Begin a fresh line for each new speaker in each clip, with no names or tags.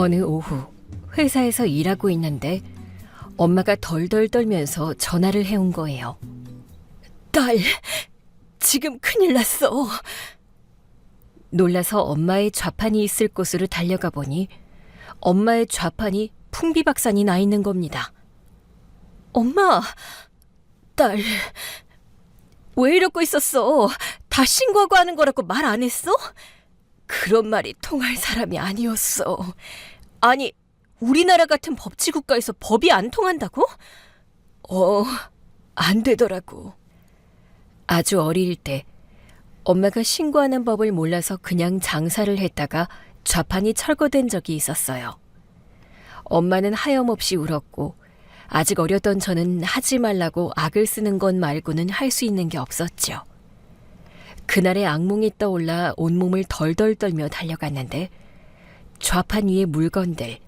어느 오후 회사에서 일하고 있는데 엄마가 덜덜 떨면서 전화를 해온 거예요. 딸, 지금 큰일 났어. 놀라서 엄마의 좌판이 있을 곳으로 달려가 보니 엄마의 좌판이 풍비박산이 나 있는 겁니다. 엄마, 딸, 왜 이러고 있었어? 다 신고하고 하는 거라고 말 안 했어? 그런 말이 통할 사람이 아니었어. 아니, 우리나라 같은 법치 국가에서 법이 안 통한다고? 안 되더라고. 아주 어릴 때 엄마가 신고하는 법을 몰라서 그냥 장사를 했다가 좌판이 철거된 적이 있었어요. 엄마는 하염없이 울었고 아직 어렸던 저는 하지 말라고 악을 쓰는 것 말고는 할 수 있는 게 없었죠. 그날의 악몽이 떠올라 온몸을 덜덜 떨며 달려갔는데 좌판 위의 물건들,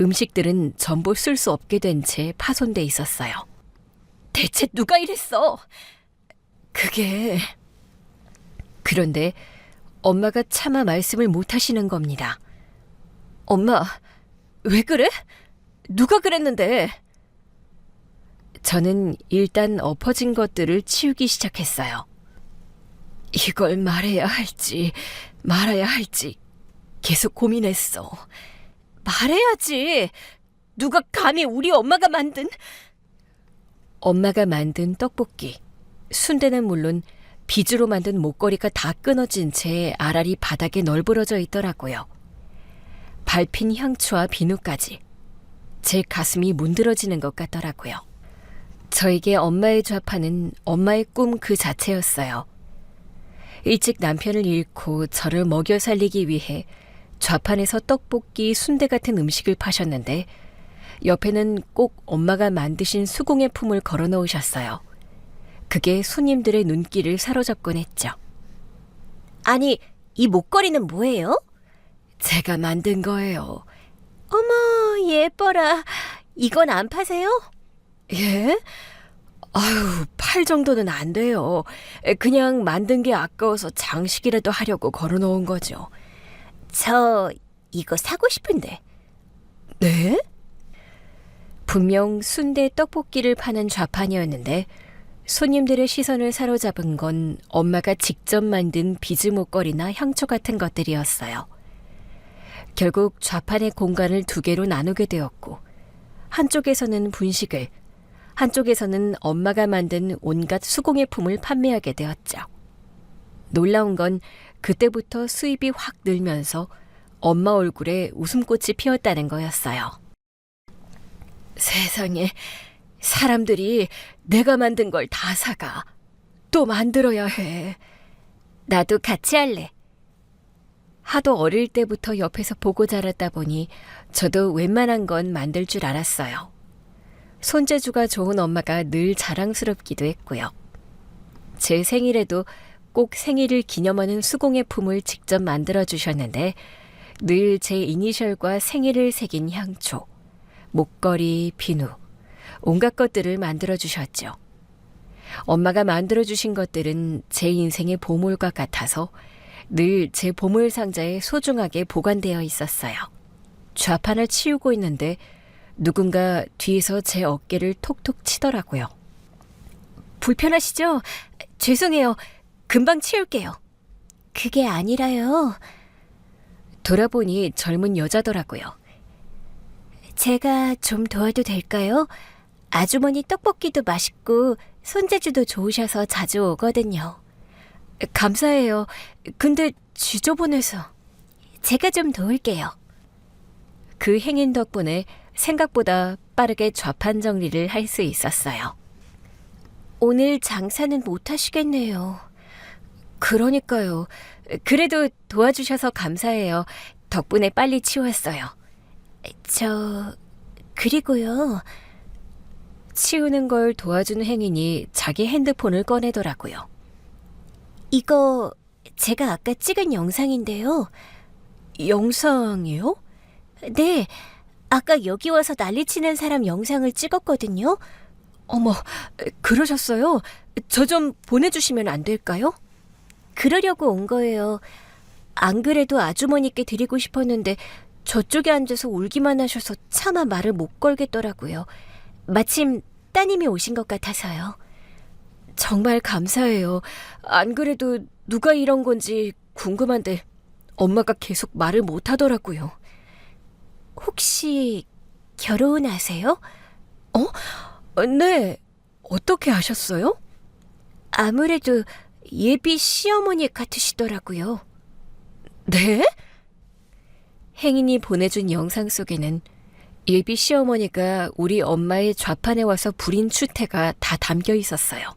음식들은 전부 쓸 수 없게 된 채 파손돼 있었어요. 대체 누가 이랬어? 그런데 엄마가 차마 말씀을 못 하시는 겁니다. 엄마, 왜 그래? 누가 그랬는데? 저는 일단 엎어진 것들을 치우기 시작했어요. 이걸 말해야 할지 말아야 할지 계속 고민했어. 말해야지. 누가 감히 우리 엄마가 만든 떡볶이, 순대는 물론 비주로 만든 목걸이가 다 끊어진 채 알알이 바닥에 널브러져 있더라고요. 밟힌 향초와 비누까지. 제 가슴이 문드러지는 것 같더라고요. 저에게 엄마의 좌판은 엄마의 꿈 그 자체였어요. 일찍 남편을 잃고 저를 먹여 살리기 위해 좌판에서 떡볶이, 순대 같은 음식을 파셨는데 옆에는 꼭 엄마가 만드신 수공예 품을 걸어 놓으셨어요. 그게 손님들의 눈길을 사로잡곤 했죠. 아니, 이 목걸이는 뭐예요? 제가 만든 거예요. 어머, 예뻐라. 이건 안 파세요? 예? 아유, 팔 정도는 안 돼요. 그냥 만든 게 아까워서 장식이라도 하려고 걸어놓은 거죠. 저 이거 사고 싶은데. 네? 분명 순대 떡볶이를 파는 좌판이었는데 손님들의 시선을 사로잡은 건 엄마가 직접 만든 비즈 목걸이나 향초 같은 것들이었어요. 결국 좌판의 공간을 두 개로 나누게 되었고 한쪽에서는 분식을, 한쪽에서는 엄마가 만든 온갖 수공예품을 판매하게 되었죠. 놀라운 건 그때부터 수입이 확 늘면서 엄마 얼굴에 웃음꽃이 피었다는 거였어요. 세상에, 사람들이 내가 만든 걸 다 사가. 또 만들어야 해. 나도 같이 할래. 하도 어릴 때부터 옆에서 보고 자랐다 보니 저도 웬만한 건 만들 줄 알았어요. 손재주가 좋은 엄마가 늘 자랑스럽기도 했고요. 제 생일에도 꼭 생일을 기념하는 수공예품을 직접 만들어 주셨는데 늘 제 이니셜과 생일을 새긴 향초, 목걸이, 비누, 온갖 것들을 만들어 주셨죠. 엄마가 만들어 주신 것들은 제 인생의 보물과 같아서 늘 제 보물 상자에 소중하게 보관되어 있었어요. 좌판을 치우고 있는데 누군가 뒤에서 제 어깨를 톡톡 치더라고요. 불편하시죠? 죄송해요. 금방 치울게요. 그게 아니라요. 돌아보니 젊은 여자더라고요. 제가 좀 도와도 될까요? 아주머니 떡볶이도 맛있고 손재주도 좋으셔서 자주 오거든요. 감사해요. 근데 지저분해서. 제가 좀 도울게요. 그 행인 덕분에 생각보다 빠르게 좌판 정리를 할 수 있었어요. 오늘 장사는 못 하시겠네요. 그러니까요. 그래도 도와주셔서 감사해요. 덕분에 빨리 치웠어요. 그리고요. 치우는 걸 도와주는 행인이 자기 핸드폰을 꺼내더라고요. 이거 제가 아까 찍은 영상인데요. 영상이요? 네, 아까 여기 와서 난리치는 사람 영상을 찍었거든요. 어머, 그러셨어요? 저 좀 보내주시면 안 될까요? 그러려고 온 거예요. 안 그래도 아주머니께 드리고 싶었는데 저쪽에 앉아서 울기만 하셔서 차마 말을 못 걸겠더라고요. 마침 따님이 오신 것 같아서요. 정말 감사해요. 안 그래도 누가 이런 건지 궁금한데 엄마가 계속 말을 못 하더라고요. 혹시 결혼하세요? 네. 어떻게 아셨어요? 아무래도 예비 시어머니 같으시더라고요. 네? 행인이 보내준 영상 속에는 예비 시어머니가 우리 엄마의 좌판에 와서 부린 추태가 다 담겨 있었어요.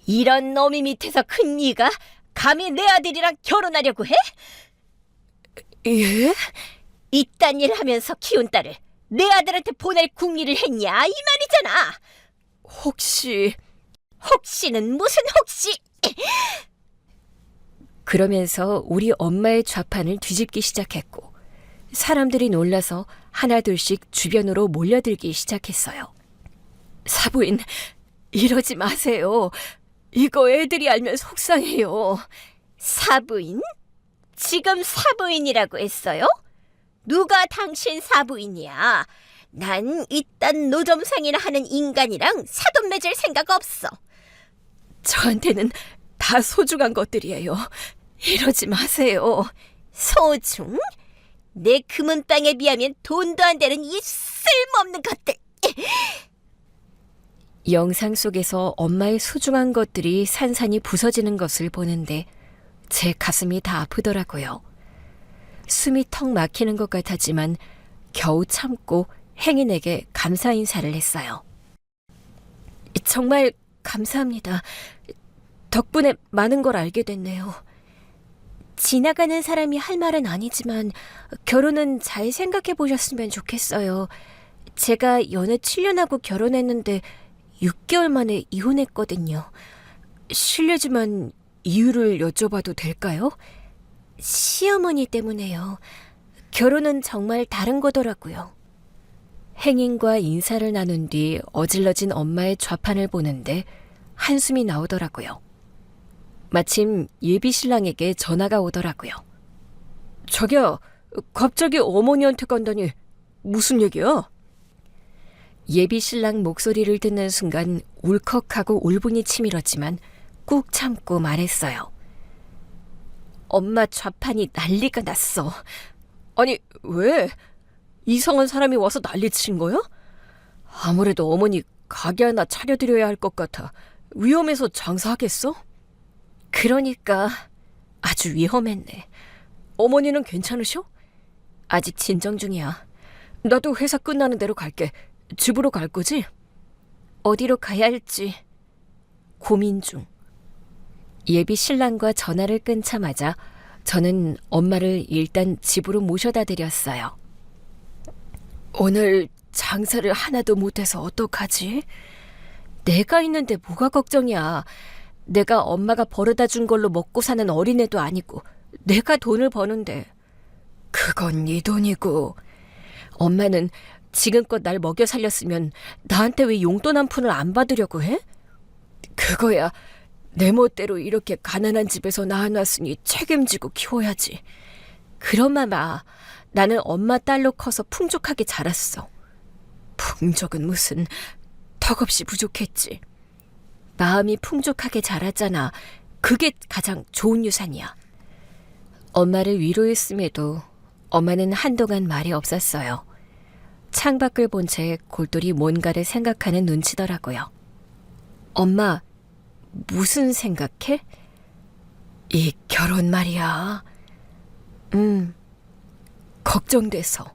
이런 놈이 밑에서 큰 네가 감히 내 아들이랑 결혼하려고 해? 예? 이딴 일 하면서 키운 딸을 내 아들한테 보낼 궁리를 했냐 이 말이잖아. 혹시는 무슨 혹시? 그러면서 우리 엄마의 좌판을 뒤집기 시작했고 사람들이 놀라서 하나둘씩 주변으로 몰려들기 시작했어요. 사부인, 이러지 마세요. 이거 애들이 알면 속상해요. 사부인? 지금 사부인이라고 했어요? 누가 당신 사부인이야? 난 이딴 노점상이나 하는 인간이랑 사돈 맺을 생각 없어. 저한테는 다 소중한 것들이에요. 이러지 마세요. 소중? 내 금은방에 비하면 돈도 안 되는 이 쓸모없는 것들. 영상 속에서 엄마의 소중한 것들이 산산이 부서지는 것을 보는데 제 가슴이 다 아프더라고요. 숨이 턱 막히는 것 같았지만 겨우 참고 행인에게 감사 인사를 했어요. 정말 감사합니다. 덕분에 많은 걸 알게 됐네요. 지나가는 사람이 할 말은 아니지만 결혼은 잘 생각해 보셨으면 좋겠어요. 제가 연애 7년 하고 결혼했는데 6개월 만에 이혼했거든요. 실례지만 이유를 여쭤봐도 될까요? 시어머니 때문에요. 결혼은 정말 다른 거더라고요. 행인과 인사를 나눈 뒤 어질러진 엄마의 좌판을 보는데 한숨이 나오더라고요. 마침 예비 신랑에게 전화가 오더라고요. 자기야, 갑자기 어머니한테 간다니 무슨 얘기야? 예비 신랑 목소리를 듣는 순간 울컥하고 울분이 치밀었지만 꾹 참고 말했어요. 엄마 좌판이 난리가 났어. 아니, 왜? 이상한 사람이 와서 난리친 거야? 아무래도 어머니 가게 하나 차려드려야 할 것 같아. 위험해서 장사하겠어? 그러니까 아주 위험했네. 어머니는 괜찮으셔? 아직 진정 중이야. 나도 회사 끝나는 대로 갈게. 집으로 갈 거지? 어디로 가야 할지 고민 중. 예비 신랑과 전화를 끊자마자 저는 엄마를 일단 집으로 모셔다 드렸어요. 오늘 장사를 하나도 못해서 어떡하지? 내가 있는데 뭐가 걱정이야. 내가 엄마가 벌어다 준 걸로 먹고 사는 어린애도 아니고 내가 돈을 버는데. 그건 네 돈이고. 엄마는 지금껏 날 먹여 살렸으면 나한테 왜 용돈 한 푼을 안 받으려고 해? 그거야 내 멋대로 이렇게 가난한 집에서 낳아놨으니 책임지고 키워야지. 그런마마 나는 엄마 딸로 커서 풍족하게 자랐어. 풍족은 무슨, 턱없이 부족했지. 마음이 풍족하게 자랐잖아. 그게 가장 좋은 유산이야. 엄마를 위로했음에도 엄마는 한동안 말이 없었어요. 창밖을 본 채 골똘히 뭔가를 생각하는 눈치더라고요. 엄마, 무슨 생각해? 이 결혼 말이야. 걱정돼서.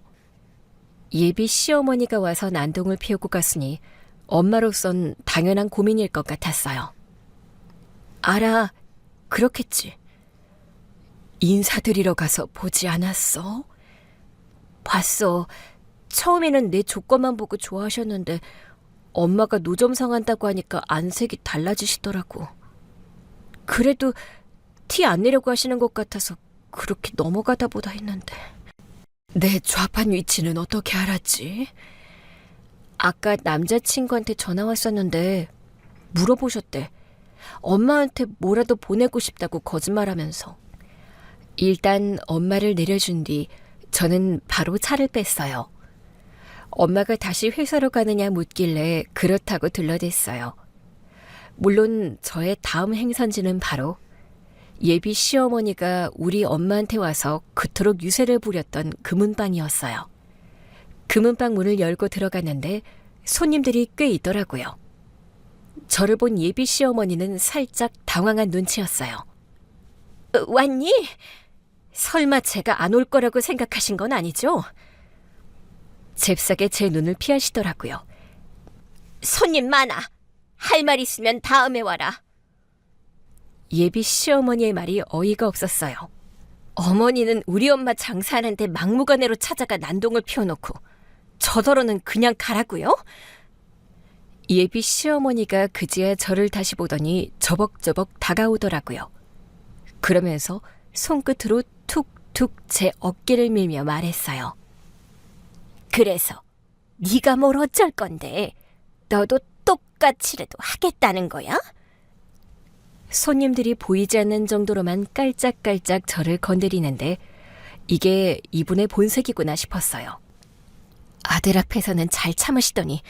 예비 시어머니가 와서 난동을 피우고 갔으니 엄마로선 당연한 고민일 것 같았어요. 알아, 그렇겠지. 인사드리러 가서 보지 않았어? 봤어. 처음에는 내 조건만 보고 좋아하셨는데 엄마가 노점상 한다고 하니까 안색이 달라지시더라고. 그래도 티 안 내려고 하시는 것 같아서 그렇게 넘어가다 보다 했는데. 내 좌판 위치는 어떻게 알았지? 아까 남자친구한테 전화 왔었는데 물어보셨대. 엄마한테 뭐라도 보내고 싶다고 거짓말하면서. 일단 엄마를 내려준 뒤 저는 바로 차를 뺐어요. 엄마가 다시 회사로 가느냐 묻길래 그렇다고 들러댔어요. 물론 저의 다음 행선지는 바로 예비 시어머니가 우리 엄마한테 와서 그토록 유세를 부렸던 금은방이었어요. 금은방 문을 열고 들어갔는데 손님들이 꽤 있더라고요. 저를 본 예비 시어머니는 살짝 당황한 눈치였어요. 왔니? 설마 제가 안 올 거라고 생각하신 건 아니죠? 잽싸게 제 눈을 피하시더라고요. 손님 많아. 할 말 있으면 다음에 와라. 예비 시어머니의 말이 어이가 없었어요. 어머니는 우리 엄마 장사하는데 막무가내로 찾아가 난동을 피워놓고 저더러는 그냥 가라고요? 예비 시어머니가 그제야 저를 다시 보더니 저벅저벅 다가오더라고요. 그러면서 손끝으로 툭툭 제 어깨를 밀며 말했어요. 그래서 네가 뭘 어쩔 건데 너도 똑같이라도 하겠다는 거야? 손님들이 보이지 않는 정도로만 깔짝깔짝 저를 건드리는데 이게 이분의 본색이구나 싶었어요. 아들 앞에서는 잘 참으시더니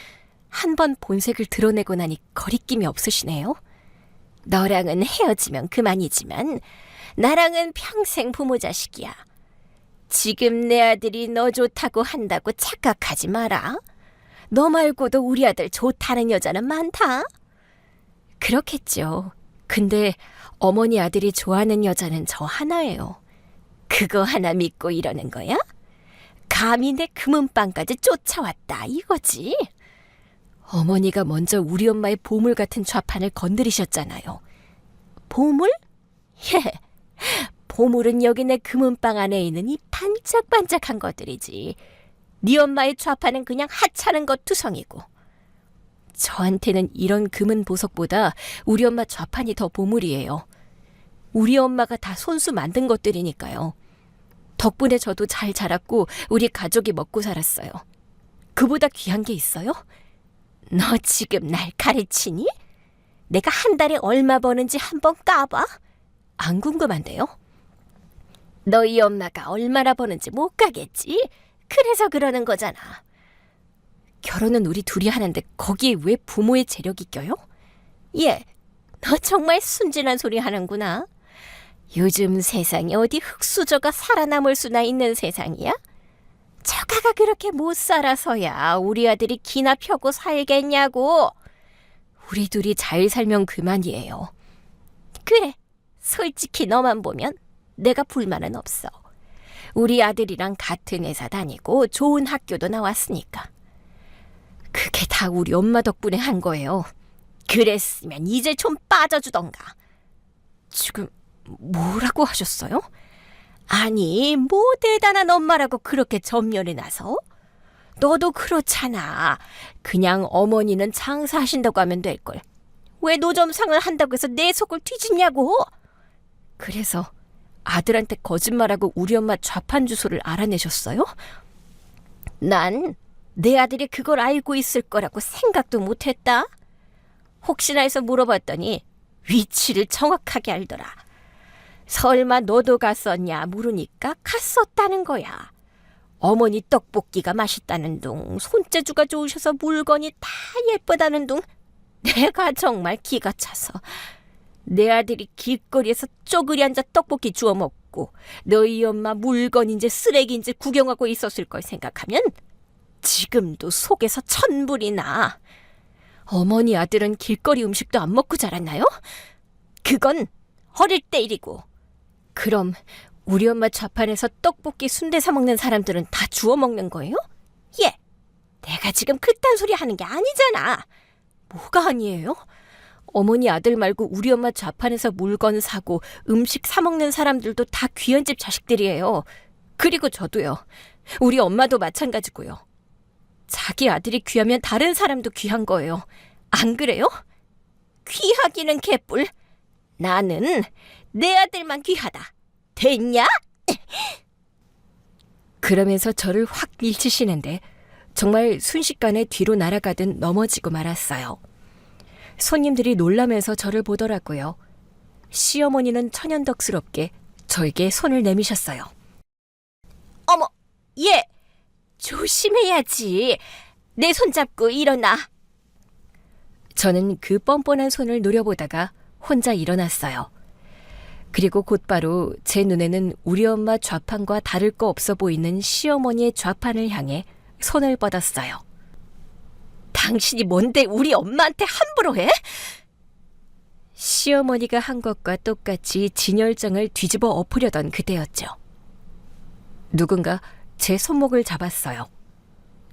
한 번 본색을 드러내고 나니 거리낌이 없으시네요. 너랑은 헤어지면 그만이지만 나랑은 평생 부모 자식이야. 지금 내 아들이 너 좋다고 한다고 착각하지 마라. 너 말고도 우리 아들 좋다는 여자는 많다. 그렇겠죠. 근데 어머니 아들이 좋아하는 여자는 저 하나예요. 그거 하나 믿고 이러는 거야? 감히 내 금은방까지 쫓아왔다 이거지. 어머니가 먼저 우리 엄마의 보물 같은 좌판을 건드리셨잖아요. 보물? 예, 보물은 여기 내 금은방 안에 있는 이 반짝반짝한 것들이지. 네 엄마의 좌판은 그냥 하찮은 것 투성이고. 저한테는 이런 금은 보석보다 우리 엄마 좌판이 더 보물이에요. 우리 엄마가 다 손수 만든 것들이니까요. 덕분에 저도 잘 자랐고 우리 가족이 먹고 살았어요. 그보다 귀한 게 있어요? 너 지금 날 가르치니? 내가 한 달에 얼마 버는지 한번 까봐? 안 궁금한데요? 너희 엄마가 얼마나 버는지 못 가겠지? 그래서 그러는 거잖아. 결혼은 우리 둘이 하는데 거기에 왜 부모의 재력이 껴요? 예, 너 정말 순진한 소리 하는구나. 요즘 세상에 어디 흙수저가 살아남을 수나 있는 세상이야? 처가가 그렇게 못 살아서야 우리 아들이 기나 펴고 살겠냐고. 우리 둘이 잘 살면 그만이에요. 그래, 솔직히 너만 보면 내가 불만은 없어. 우리 아들이랑 같은 회사 다니고 좋은 학교도 나왔으니까. 그게 다 우리 엄마 덕분에 한 거예요. 그랬으면 이제 좀 빠져주던가. 지금 뭐라고 하셨어요? 아니, 뭐 대단한 엄마라고 그렇게 점령해 나서? 너도 그렇잖아. 그냥 어머니는 장사하신다고 하면 될걸. 왜 노점상을 한다고 해서 내 속을 뒤집냐고. 그래서 아들한테 거짓말하고 우리 엄마 좌판 주소를 알아내셨어요? 난 내 아들이 그걸 알고 있을 거라고 생각도 못했다. 혹시나 해서 물어봤더니 위치를 정확하게 알더라. 설마 너도 갔었냐 물으니까 갔었다는 거야. 어머니 떡볶이가 맛있다는 둥, 손재주가 좋으셔서 물건이 다 예쁘다는 둥. 내가 정말 기가 차서 내 아들이 길거리에서 쪼그리 앉아 떡볶이 주워 먹고 너희 엄마 물건인지 쓰레기인지 구경하고 있었을 걸 생각하면 지금도 속에서 천불이 나. 어머니 아들은 길거리 음식도 안 먹고 자랐나요? 그건 어릴 때 일이고. 그럼 우리 엄마 좌판에서 떡볶이 순대 사 먹는 사람들은 다 주워 먹는 거예요? 예, 내가 지금 그딴 소리 하는 게 아니잖아. 뭐가 아니에요? 어머니 아들 말고 우리 엄마 좌판에서 물건 사고 음식 사 먹는 사람들도 다 귀한 집 자식들이에요. 그리고 저도요. 우리 엄마도 마찬가지고요. 자기 아들이 귀하면 다른 사람도 귀한 거예요. 안 그래요? 귀하기는 개뿔. 나는 내 아들만 귀하다. 됐냐? 그러면서 저를 확 밀치시는데 정말 순식간에 뒤로 날아가듯 넘어지고 말았어요. 손님들이 놀라면서 저를 보더라고요. 시어머니는 천연덕스럽게 저에게 손을 내미셨어요. 어머,
예, 조심해야지. 내 손 잡고 일어나.
저는 그 뻔뻔한 손을 노려보다가 혼자 일어났어요. 그리고 곧바로 제 눈에는 우리 엄마 좌판과 다를 거 없어 보이는 시어머니의 좌판을 향해 손을 뻗었어요.
당신이 뭔데 우리 엄마한테 함부로 해?
시어머니가 한 것과 똑같이 진열장을 뒤집어 엎으려던 그때였죠. 누군가 제 손목을 잡았어요.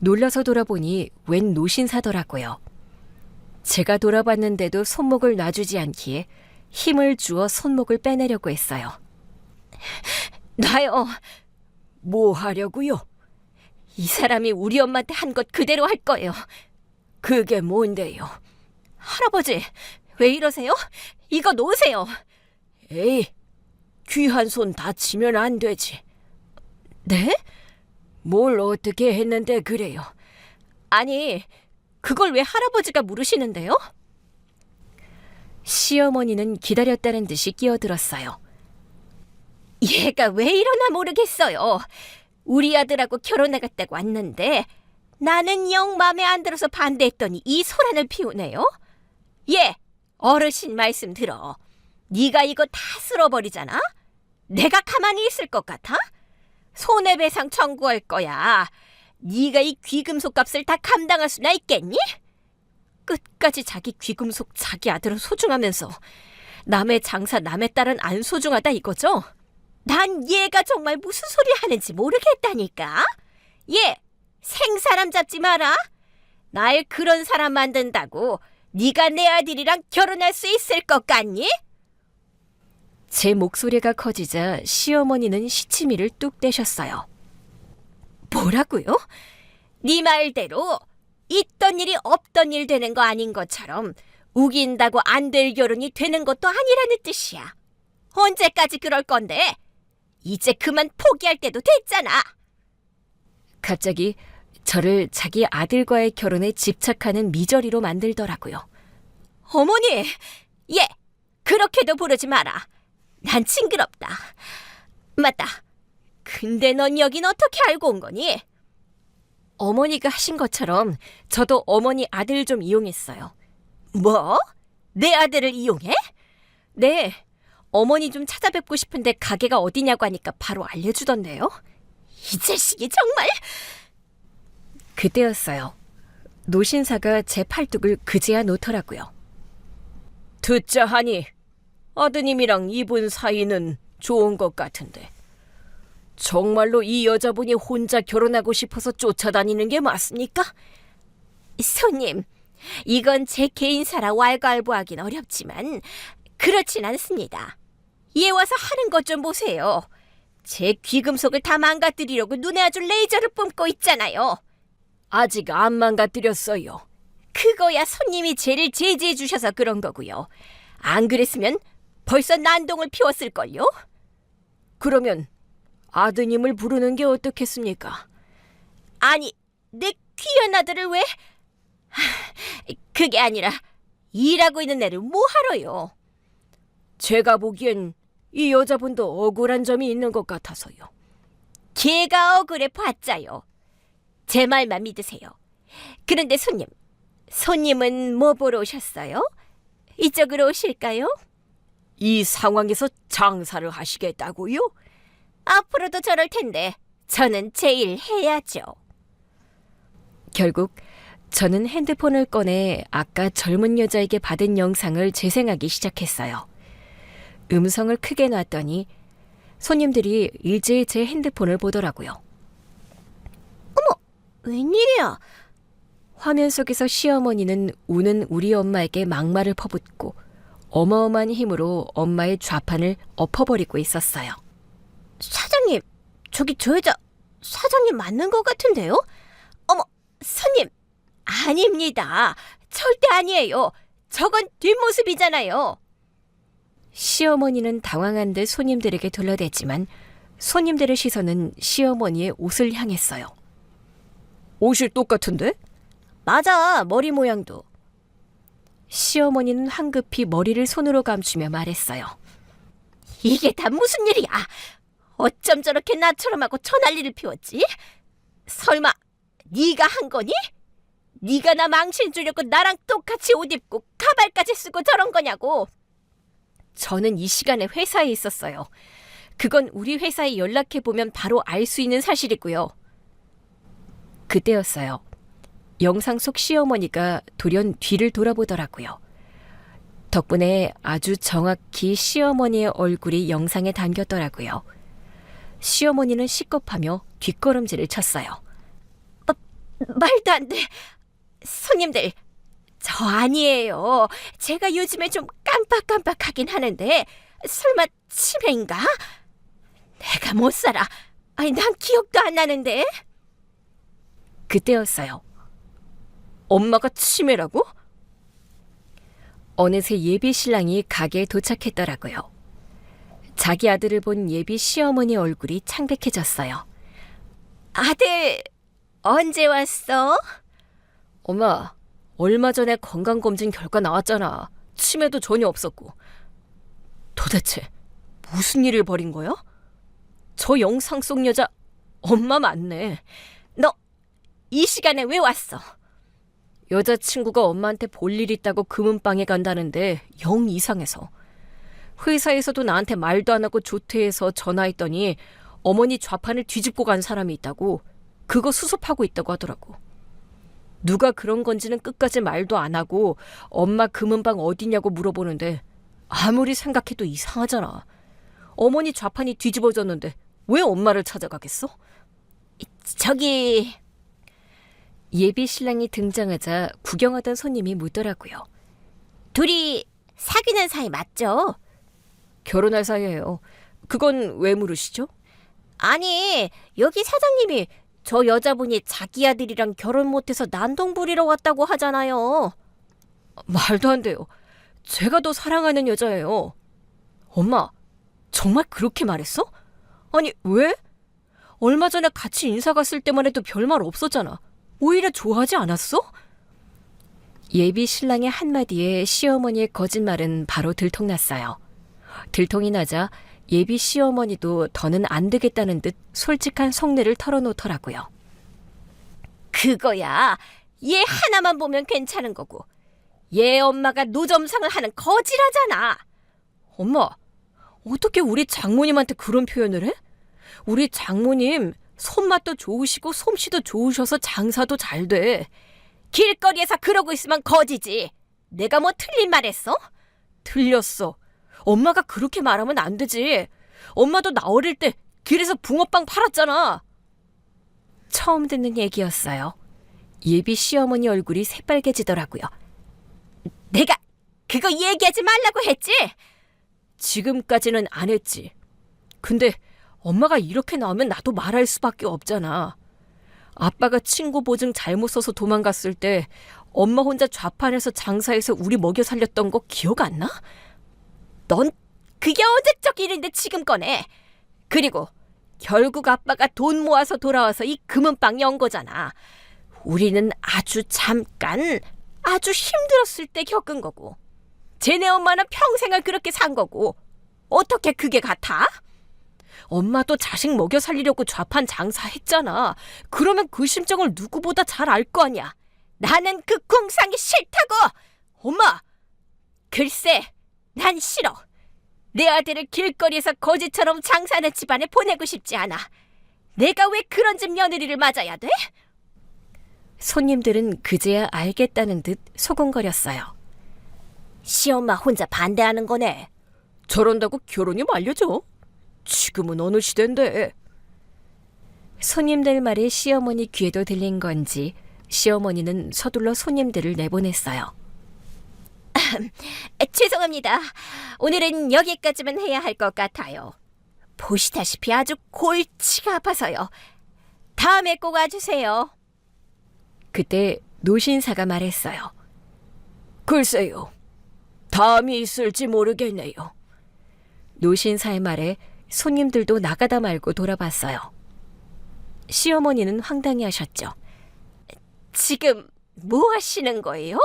놀라서 돌아보니 웬 노신사더라고요. 제가 돌아봤는데도 손목을 놔주지 않기에 힘을 주어 손목을 빼내려고 했어요.
놔요.
뭐 하려고요?
이 사람이 우리 엄마한테 한 것 그대로 할 거예요.
그게 뭔데요?
할아버지, 왜 이러세요? 이거 놓으세요.
에이, 귀한 손 다치면 안 되지.
네?
뭘 어떻게 했는데 그래요?
아니, 그걸 왜 할아버지가 물으시는데요?
시어머니는 기다렸다는 듯이 끼어들었어요.
얘가 왜 이러나 모르겠어요. 우리 아들하고 결혼해갔다고 왔는데 나는 영 마음에 안 들어서 반대했더니 이 소란을 피우네요. 얘, 어르신 말씀 들어. 네가 이거 다 쓸어버리잖아? 내가 가만히 있을 것 같아? 손해배상 청구할 거야. 네가 이 귀금속 값을 다 감당할 수나 있겠니? 끝까지 자기 귀금속 자기 아들은 소중하면서 남의 장사 남의 딸은 안 소중하다 이거죠? 난 얘가 정말 무슨 소리 하는지 모르겠다니까. 얘, 생사람 잡지 마라. 날 그런 사람 만든다고 네가 내 아들이랑 결혼할 수 있을 것 같니?
제 목소리가 커지자 시어머니는 시치미를 뚝 떼셨어요.
뭐라고요? 네 말대로 있던 일이 없던 일 되는 거 아닌 것처럼 우긴다고 안 될 결혼이 되는 것도 아니라는 뜻이야. 언제까지 그럴 건데? 이제 그만 포기할 때도 됐잖아.
갑자기 저를 자기 아들과의 결혼에 집착하는 미저리로 만들더라고요.
어머니, 얘 그렇게도 부르지 마라. 난 징그럽다. 맞다. 근데 넌 여긴 어떻게 알고 온 거니?
어머니가 하신 것처럼 저도 어머니 아들 좀 이용했어요.
뭐? 내 아들을 이용해?
네, 어머니 좀 찾아뵙고 싶은데 가게가 어디냐고 하니까 바로 알려주던데요.
이 자식이 정말...
그때였어요. 노신사가 제 팔뚝을 그제야 놓더라고요. 듣자 하니 아드님이랑 이분 사이는 좋은 것 같은데 정말로 이 여자분이 혼자 결혼하고 싶어서 쫓아다니는 게 맞습니까?
손님, 이건 제 개인사라 왈가왈부하긴 어렵지만 그렇진 않습니다. 얘 와서 하는 것 좀 보세요. 제 귀금속을 다 망가뜨리려고 눈에 아주 레이저를 뿜고 있잖아요.
아직 안 망가뜨렸어요.
그거야 손님이 쟤를 제지해 주셔서 그런 거고요. 안 그랬으면 벌써 난동을 피웠을걸요?
그러면 아드님을 부르는 게 어떻겠습니까?
아니, 내 귀한 아들을 왜... 그게 아니라 일하고 있는 애를 뭐 하러요?
제가 보기엔 이 여자분도 억울한 점이 있는 것 같아서요.
걔가 억울해 봤자요. 제 말만 믿으세요. 그런데 손님은 뭐 보러 오셨어요? 이쪽으로 오실까요?
이 상황에서 장사를 하시겠다고요?
앞으로도 저럴 텐데 저는 제 일 해야죠.
결국 저는 핸드폰을 꺼내 아까 젊은 여자에게 받은 영상을 재생하기 시작했어요. 음성을 크게 놨더니 손님들이 일제히 제 핸드폰을 보더라고요.
웬일이야?
화면 속에서 시어머니는 우는 우리 엄마에게 막말을 퍼붓고 어마어마한 힘으로 엄마의 좌판을 엎어버리고 있었어요.
사장님, 저기 저 여자 사장님 맞는 것 같은데요? 어머, 손님, 아닙니다. 절대 아니에요. 저건 뒷모습이잖아요.
시어머니는 당황한 듯 손님들에게 둘러댔지만 손님들의 시선은 시어머니의 옷을 향했어요. 옷이 똑같은데?
맞아, 머리 모양도.
시어머니는 황급히 머리를 손으로 감추며 말했어요.
이게 다 무슨 일이야? 어쩜 저렇게 나처럼 하고 저 난리를 피웠지? 설마 네가 한 거니? 네가 나 망신 주려고 나랑 똑같이 옷 입고 가발까지 쓰고 저런 거냐고.
저는 이 시간에 회사에 있었어요. 그건 우리 회사에 연락해보면 바로 알 수 있는 사실이고요. 그때였어요. 영상 속 시어머니가 돌연 뒤를 돌아보더라고요. 덕분에 아주 정확히 시어머니의 얼굴이 영상에 담겼더라고요. 시어머니는 식겁하며 뒷걸음질을 쳤어요.
말도 안 돼. 손님들, 저 아니에요. 제가 요즘에 좀 깜빡깜빡하긴 하는데 설마 치매인가? 내가 못 살아. 아니, 난 기억도 안 나는데.
그때였어요. 엄마가 치매라고? 어느새 예비 신랑이 가게에 도착했더라고요. 자기 아들을 본 예비 시어머니 얼굴이 창백해졌어요.
아들, 언제 왔어?
엄마, 얼마 전에 건강검진 결과 나왔잖아. 치매도 전혀 없었고. 도대체 무슨 일을 벌인 거야? 저 영상 속 여자 엄마 맞네.
너 이 시간에 왜 왔어?
여자친구가 엄마한테 볼 일 있다고 금은방에 간다는데 영 이상해서. 회사에서도 나한테 말도 안 하고 조퇴해서 전화했더니 어머니 좌판을 뒤집고 간 사람이 있다고, 그거 수습하고 있다고 하더라고. 누가 그런 건지는 끝까지 말도 안 하고 엄마 금은방 어디냐고 물어보는데 아무리 생각해도 이상하잖아. 어머니 좌판이 뒤집어졌는데 왜 엄마를 찾아가겠어?
저기,
예비 신랑이 등장하자 구경하던 손님이 묻더라고요.
둘이 사귀는 사이 맞죠?
결혼할 사이예요. 그건 왜 물으시죠?
아니, 여기 사장님이 저 여자분이 자기 아들이랑 결혼 못해서 난동 부리러 왔다고 하잖아요.
말도 안 돼요. 제가 더 사랑하는 여자예요. 엄마, 정말 그렇게 말했어? 아니, 왜? 얼마 전에 같이 인사 갔을 때만 해도 별말 없었잖아. 오히려 좋아하지 않았어? 예비 신랑의 한마디에 시어머니의 거짓말은 바로 들통났어요. 들통이 나자 예비 시어머니도 더는 안 되겠다는 듯 솔직한 속내를 털어놓더라고요.
그거야, 얘 하나만 보면 괜찮은 거고 얘 엄마가 노점상을 하는 거지라잖아.
엄마, 어떻게 우리 장모님한테 그런 표현을 해? 우리 장모님 손맛도 좋으시고 솜씨도 좋으셔서 장사도 잘 돼.
길거리에서 그러고 있으면 거지지. 내가 뭐 틀린 말 했어?
틀렸어. 엄마가 그렇게 말하면 안 되지. 엄마도 나 어릴 때 길에서 붕어빵 팔았잖아. 처음 듣는 얘기였어요. 예비 시어머니 얼굴이 새빨개지더라고요.
내가 그거 얘기하지 말라고 했지?
지금까지는 안 했지. 근데 엄마가 이렇게 나오면 나도 말할 수밖에 없잖아. 아빠가 친구 보증 잘못 써서 도망갔을 때 엄마 혼자 좌판에서 장사해서 우리 먹여 살렸던 거 기억 안 나?
넌 그게 어제적 일인데 지금 꺼내. 그리고 결국 아빠가 돈 모아서 돌아와서 이 금은방 연 거잖아. 우리는 아주 잠깐, 아주 힘들었을 때 겪은 거고 쟤네 엄마는 평생을 그렇게 산 거고 어떻게 그게 같아?
엄마도 자식 먹여 살리려고 좌판 장사했잖아. 그러면 그 심정을 누구보다 잘 알 거 아니야.
나는 그 궁상이 싫다고!
엄마!
글쎄, 난 싫어. 내 아들을 길거리에서 거지처럼 장사하는 집안에 보내고 싶지 않아. 내가 왜 그런 집 며느리를 맞아야 돼?
손님들은 그제야 알겠다는 듯 소곤거렸어요.
시엄마 혼자 반대하는 거네.
저런다고 결혼이 말려져? 지금은 어느 시대인데. 손님들 말이 시어머니 귀에도 들린 건지 시어머니는 서둘러 손님들을 내보냈어요.
죄송합니다. 오늘은 여기까지만 해야 할 것 같아요. 보시다시피 아주 골치가 아파서요. 다음에 꼭 와주세요.
그때 노신사가 말했어요. 글쎄요. 다음이 있을지 모르겠네요. 노신사의 말에 손님들도 나가다 말고 돌아봤어요. 시어머니는 황당해 하셨죠.
지금 뭐 하시는 거예요?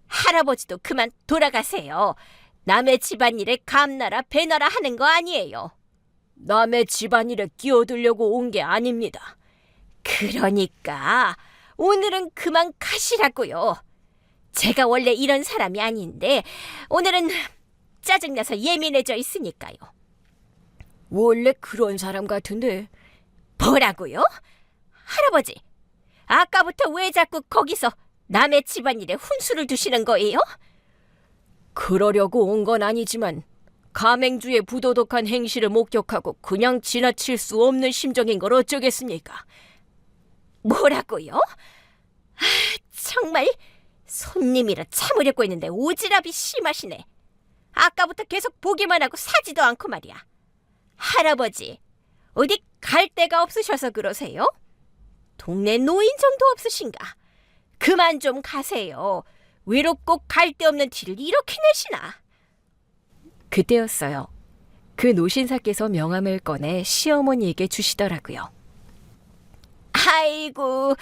할아버지도 그만 돌아가세요. 남의 집안일에 감나라 배나라 하는 거 아니에요.
남의 집안일에 끼어들려고 온 게 아닙니다.
그러니까 오늘은 그만 가시라고요. 제가 원래 이런 사람이 아닌데 오늘은 짜증나서 예민해져 있으니까요.
원래 그런 사람 같은데.
뭐라고요? 할아버지, 아까부터 왜 자꾸 거기서 남의 집안일에 훈수를 두시는 거예요?
그러려고 온 건 아니지만 가맹주의 부도덕한 행실을 목격하고 그냥 지나칠 수 없는 심정인 걸 어쩌겠습니까?
뭐라고요? 아, 정말 손님이라 참으려고 했는데 오지랖이 심하시네. 아까부터 계속 보기만 하고 사지도 않고 말이야. 할아버지, 어디 갈 데가 없으셔서 그러세요? 동네 노인 정도 없으신가? 그만 좀 가세요. 외롭고 갈 데 없는 티를 이렇게 내시나?
그때였어요. 그 노신사께서 명함을 꺼내 시어머니에게 주시더라고요.
아이고,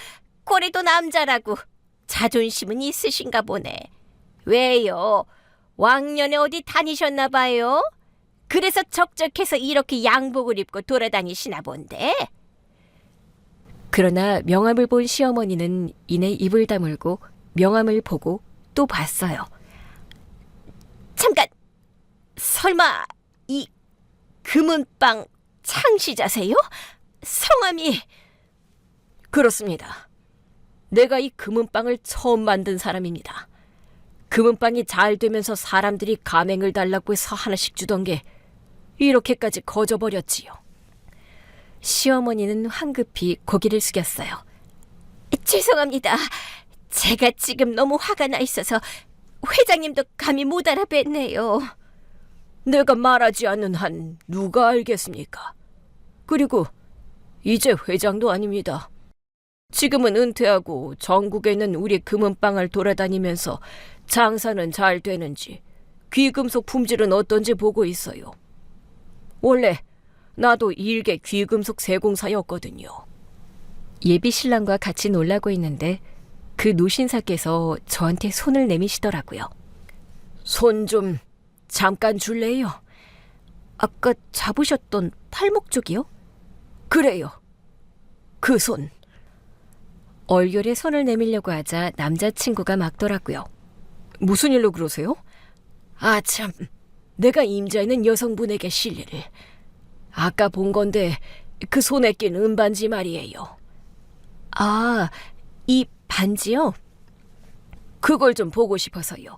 꼴에도 남자라고 자존심은 있으신가 보네. 왜요? 왕년에 어디 다니셨나 봐요? 그래서 적적해서 이렇게 양복을 입고 돌아다니시나 본데?
그러나 명함을 본 시어머니는 이내 입을 다물고 명함을 보고 또 봤어요.
잠깐! 설마 이 금은빵 창시자세요? 성함이...
그렇습니다. 내가 이 금은빵을 처음 만든 사람입니다. 금은빵이 잘 되면서 사람들이 가맹을 달라고 해서 하나씩 주던 게 이렇게까지 거져버렸지요. 시어머니는 황급히 고개를 숙였어요.
죄송합니다. 제가 지금 너무 화가 나 있어서 회장님도 감히 못 알아뵀네요.
내가 말하지 않는 한 누가 알겠습니까? 그리고 이제 회장도 아닙니다. 지금은 은퇴하고 전국에 있는 우리 금은빵을 돌아다니면서 장사는 잘 되는지 귀금속 품질은 어떤지 보고 있어요. 원래 나도 일개 귀금속 세공사였거든요. 예비 신랑과 같이 놀라고 있는데 그 노신사께서 저한테 손을 내미시더라고요. 손 좀 잠깐 줄래요? 아까 잡으셨던 팔목 쪽이요? 그래요. 그 손. 얼결에 손을 내밀려고 하자 남자친구가 막더라고요. 무슨 일로 그러세요? 아 참, 내가 임자 있는 여성분에게 실례를. 아까 본 건데 그 손에 낀 은반지 말이에요. 아, 이 반지요? 그걸 좀 보고 싶어서요.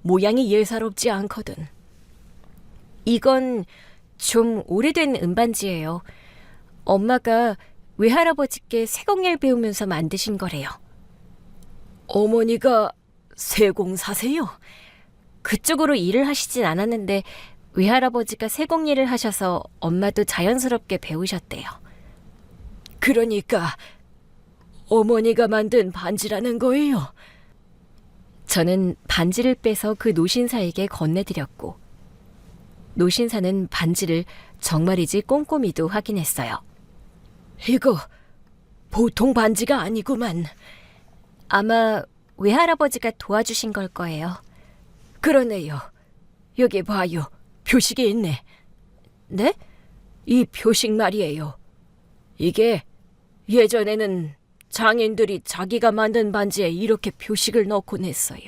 모양이 예사롭지 않거든. 이건 좀 오래된 은반지예요. 엄마가 외할아버지께 세공예를 배우면서 만드신 거래요. 어머니가 세공사세요? 그쪽으로 일을 하시진 않았는데 외할아버지가 세공예를 하셔서 엄마도 자연스럽게 배우셨대요. 그러니까 어머니가 만든 반지라는 거예요? 저는 반지를 빼서 그 노신사에게 건네드렸고 노신사는 반지를 정말이지 꼼꼼히도 확인했어요. 이거 보통 반지가 아니구만. 아마 외할아버지가 도와주신 걸 거예요. 그러네요. 여기 봐요. 표식이 있네. 네? 이 표식 말이에요. 이게 예전에는 장인들이 자기가 만든 반지에 이렇게 표식을 넣곤 했어요.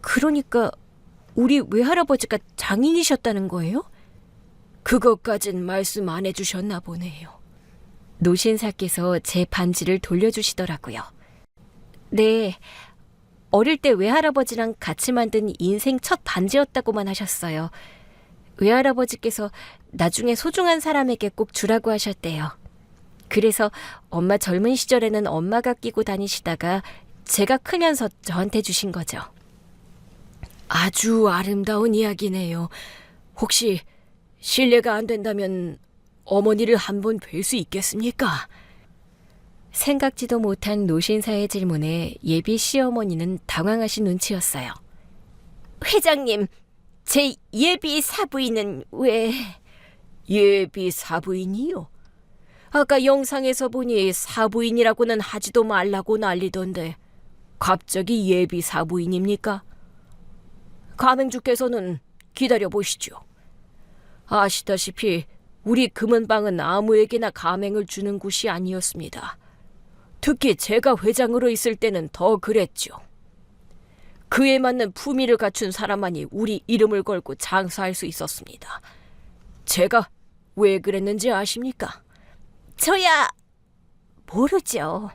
그러니까 우리 외할아버지가 장인이셨다는 거예요? 그것까진 말씀 안 해주셨나 보네요. 노신사께서 제 반지를 돌려주시더라고요. 네, 어릴 때 외할아버지랑 같이 만든 인생 첫 반지였다고만 하셨어요. 외할아버지께서 나중에 소중한 사람에게 꼭 주라고 하셨대요. 그래서 엄마 젊은 시절에는 엄마가 끼고 다니시다가 제가 크면서 저한테 주신 거죠. 아주 아름다운 이야기네요. 혹시 실례가 안 된다면 어머니를 한번 뵐 수 있겠습니까? 생각지도 못한 노신사의 질문에 예비 시어머니는 당황하신 눈치였어요.
회장님, 제 예비 사부인은 왜...
예비 사부인이요? 아까 영상에서 보니 사부인이라고는 하지도 말라고 난리던데 갑자기 예비 사부인입니까? 가맹주께서는 기다려보시죠. 아시다시피 우리 금은방은 아무에게나 가맹을 주는 곳이 아니었습니다. 특히 제가 회장으로 있을 때는 더 그랬죠. 그에 맞는 품위를 갖춘 사람만이 우리 이름을 걸고 장사할 수 있었습니다. 제가 왜 그랬는지 아십니까?
저야 모르죠.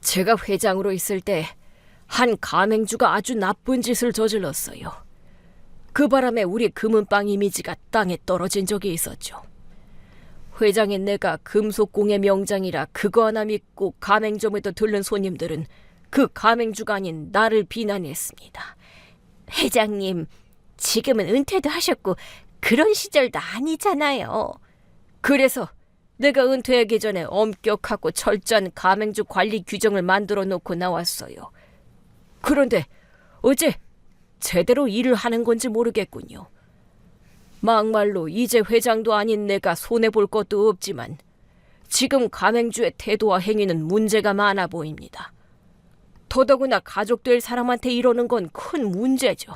제가 회장으로 있을 때 한 가맹주가 아주 나쁜 짓을 저질렀어요. 그 바람에 우리 금은방 이미지가 땅에 떨어진 적이 있었죠. 회장인 내가 금속공의 명장이라 그거 하나 믿고 가맹점에도 들른 손님들은 그 가맹주가 아닌 나를 비난했습니다.
회장님, 지금은 은퇴도 하셨고 그런 시절도 아니잖아요.
그래서 내가 은퇴하기 전에 엄격하고 철저한 가맹주 관리 규정을 만들어 놓고 나왔어요. 그런데 어제 제대로 일을 하는 건지 모르겠군요. 막말로 이제 회장도 아닌 내가 손해볼 것도 없지만 지금 가맹주의 태도와 행위는 문제가 많아 보입니다. 더더구나 가족될 사람한테 이러는 건 큰 문제죠.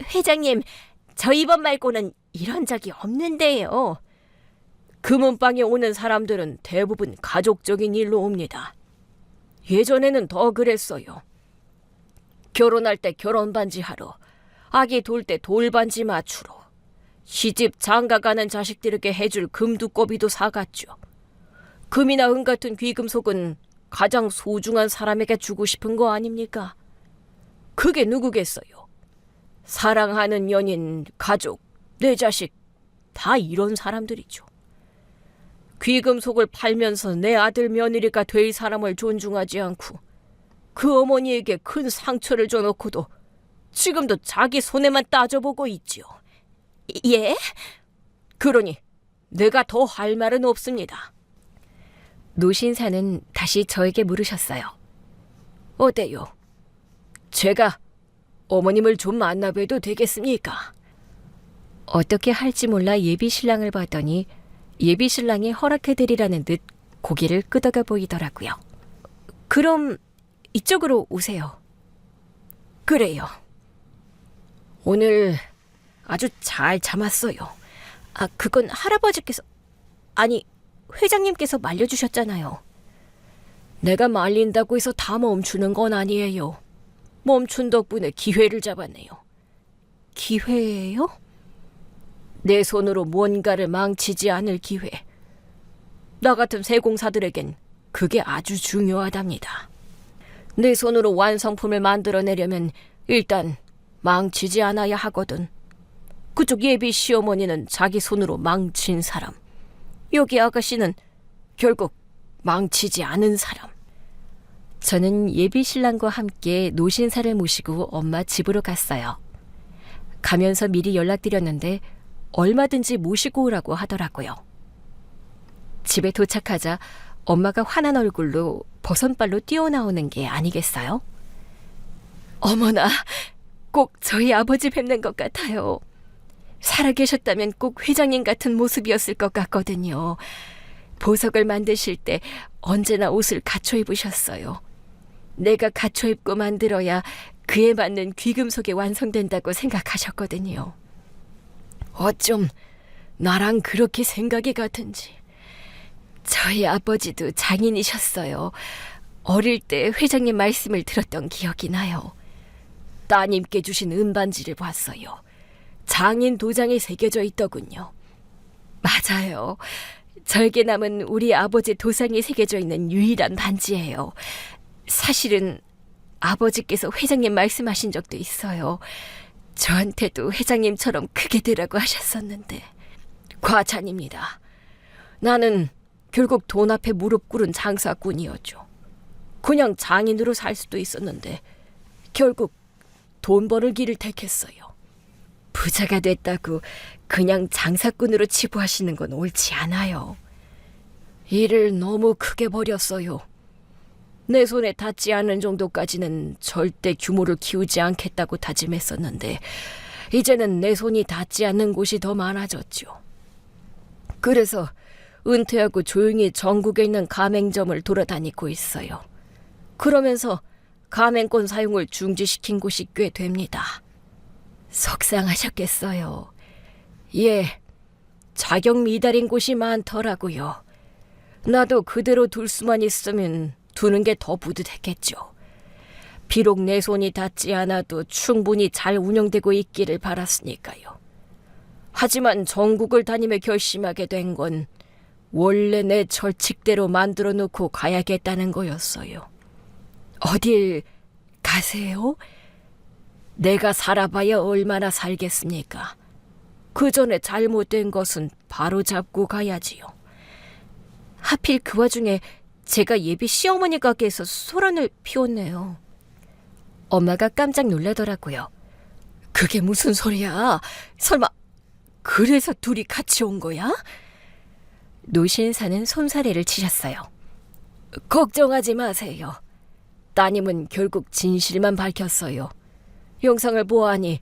회장님, 저 이번 말고는 이런 적이 없는데요.
금은방에 오는 사람들은 대부분 가족적인 일로 옵니다. 예전에는 더 그랬어요. 결혼할 때 결혼반지 하러, 아기 돌 때 돌반지 맞추러, 시집 장가가는 자식들에게 해줄 금두꺼비도 사갔죠. 금이나 은 같은 귀금속은 가장 소중한 사람에게 주고 싶은 거 아닙니까? 그게 누구겠어요? 사랑하는 연인, 가족, 내 자식, 다 이런 사람들이죠. 귀금속을 팔면서 내 아들 며느리가 될 사람을 존중하지 않고 그 어머니에게 큰 상처를 줘놓고도 지금도 자기 손해만 따져보고 있지요.
예?
그러니 내가 더 할 말은 없습니다. 노신사는 다시 저에게 물으셨어요. 어때요? 제가 어머님을 좀 만나봐도 되겠습니까? 어떻게 할지 몰라 예비신랑을 봤더니 예비신랑이 허락해드리라는 듯 고개를 끄덕여 보이더라고요. 그럼 이쪽으로 오세요. 그래요. 오늘 아주 잘 참았어요.
아, 그건 할아버지께서, 아니, 회장님께서 말려주셨잖아요.
내가 말린다고 해서 다 멈추는 건 아니에요. 멈춘 덕분에 기회를 잡았네요.
기회예요?
내 손으로 뭔가를 망치지 않을 기회. 나 같은 세공사들에겐 그게 아주 중요하답니다. 내 손으로 완성품을 만들어내려면 일단 망치지 않아야 하거든. 그쪽 예비 시어머니는 자기 손으로 망친 사람. 여기 아가씨는 결국 망치지 않은 사람. 저는 예비 신랑과 함께 노신사를 모시고 엄마 집으로 갔어요. 가면서 미리 연락드렸는데 얼마든지 모시고 오라고 하더라고요. 집에 도착하자 엄마가 환한 얼굴로 버선발로 뛰어나오는 게 아니겠어요? 어머나, 꼭 저희 아버지 뵙는 것 같아요. 살아계셨다면 꼭 회장님 같은 모습이었을 것 같거든요. 보석을 만드실 때 언제나 옷을 갖춰 입으셨어요. 내가 갖춰 입고 만들어야 그에 맞는 귀금속이 완성된다고 생각하셨거든요. 어쩜 나랑 그렇게 생각이 같은지. 저희 아버지도 장인이셨어요. 어릴 때 회장님 말씀을 들었던 기억이 나요. 따님께 주신 은반지를 봤어요. 장인 도장이 새겨져 있더군요. 맞아요. 절개 남은 우리 아버지 도장이 새겨져 있는 유일한 반지예요. 사실은 아버지께서 회장님 말씀하신 적도 있어요. 저한테도 회장님처럼 크게 되라고 하셨었는데. 과찬입니다. 나는 결국 돈 앞에 무릎 꿇은 장사꾼이었죠. 그냥 장인으로 살 수도 있었는데 결국 돈 버는 길을 택했어요. 부자가 됐다고 그냥 장사꾼으로 치부하시는 건 옳지 않아요. 일을 너무 크게 벌였어요. 내 손에 닿지 않은 정도까지는 절대 규모를 키우지 않겠다고 다짐했었는데 이제는 내 손이 닿지 않는 곳이 더 많아졌죠. 그래서 은퇴하고 조용히 전국에 있는 가맹점을 돌아다니고 있어요. 그러면서 가맹권 사용을 중지시킨 곳이 꽤 됩니다. 속상하셨겠어요. 예, 자격 미달인 곳이 많더라고요. 나도 그대로 둘 수만 있으면 두는 게 더 뿌듯했겠죠. 비록 내 손이 닿지 않아도 충분히 잘 운영되고 있기를 바랐으니까요. 하지만 전국을 다니며 결심하게 된 건 원래 내 절칙대로 만들어 놓고 가야겠다는 거였어요. 어딜 가세요? 내가 살아봐야 얼마나 살겠습니까? 그 전에 잘못된 것은 바로 잡고 가야지요. 하필 그 와중에 제가 예비 시어머니 가게에서 소란을 피웠네요. 엄마가 깜짝 놀라더라고요. 그게 무슨 소리야? 설마 그래서 둘이 같이 온 거야? 노신사는 손사래를 치셨어요. 걱정하지 마세요. 따님은 결국 진실만 밝혔어요. 영상을 보아하니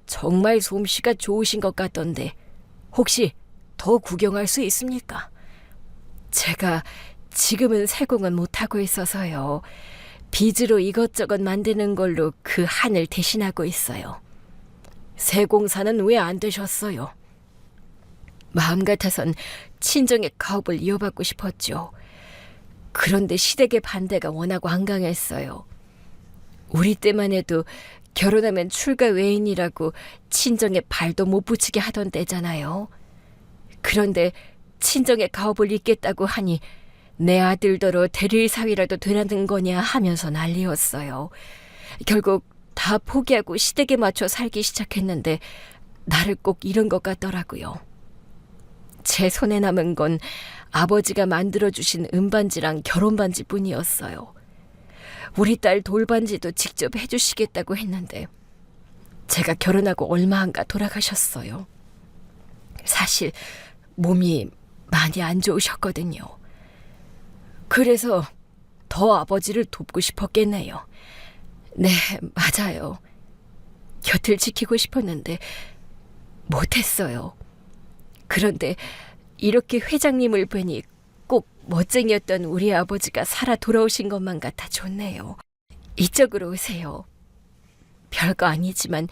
정말 솜씨가 좋으신 것 같던데 혹시 더 구경할 수 있습니까? 제가 지금은 세공은 못하고 있어서요. 빚으로 이것저것 만드는 걸로 그 한을 대신하고 있어요. 세공사는 왜 안 되셨어요? 마음 같아선 친정의 가업을 이어받고 싶었죠. 그런데 시댁의 반대가 워낙 완강했어요. 우리 때만 해도 결혼하면 출가 외인이라고 친정에 발도 못 붙이게 하던 때잖아요. 그런데 친정의 가업을 잇겠다고 하니 내 아들더러 대릴사위라도 되라는 거냐 하면서 난리였어요. 결국 다 포기하고 시댁에 맞춰 살기 시작했는데 나를 꼭 잃은 것 같더라고요. 제 손에 남은 건 아버지가 만들어주신 은반지랑 결혼반지뿐이었어요. 우리 딸 돌반지도 직접 해주시겠다고 했는데 제가 결혼하고 얼마 안 가 돌아가셨어요. 사실 몸이 많이 안 좋으셨거든요. 그래서 더 아버지를 돕고 싶었겠네요. 네, 맞아요. 곁을 지키고 싶었는데 못했어요. 그런데 이렇게 회장님을 뵈니 꼭 멋쟁이였던 우리 아버지가 살아 돌아오신 것만 같아 좋네요. 이쪽으로 오세요. 별거 아니지만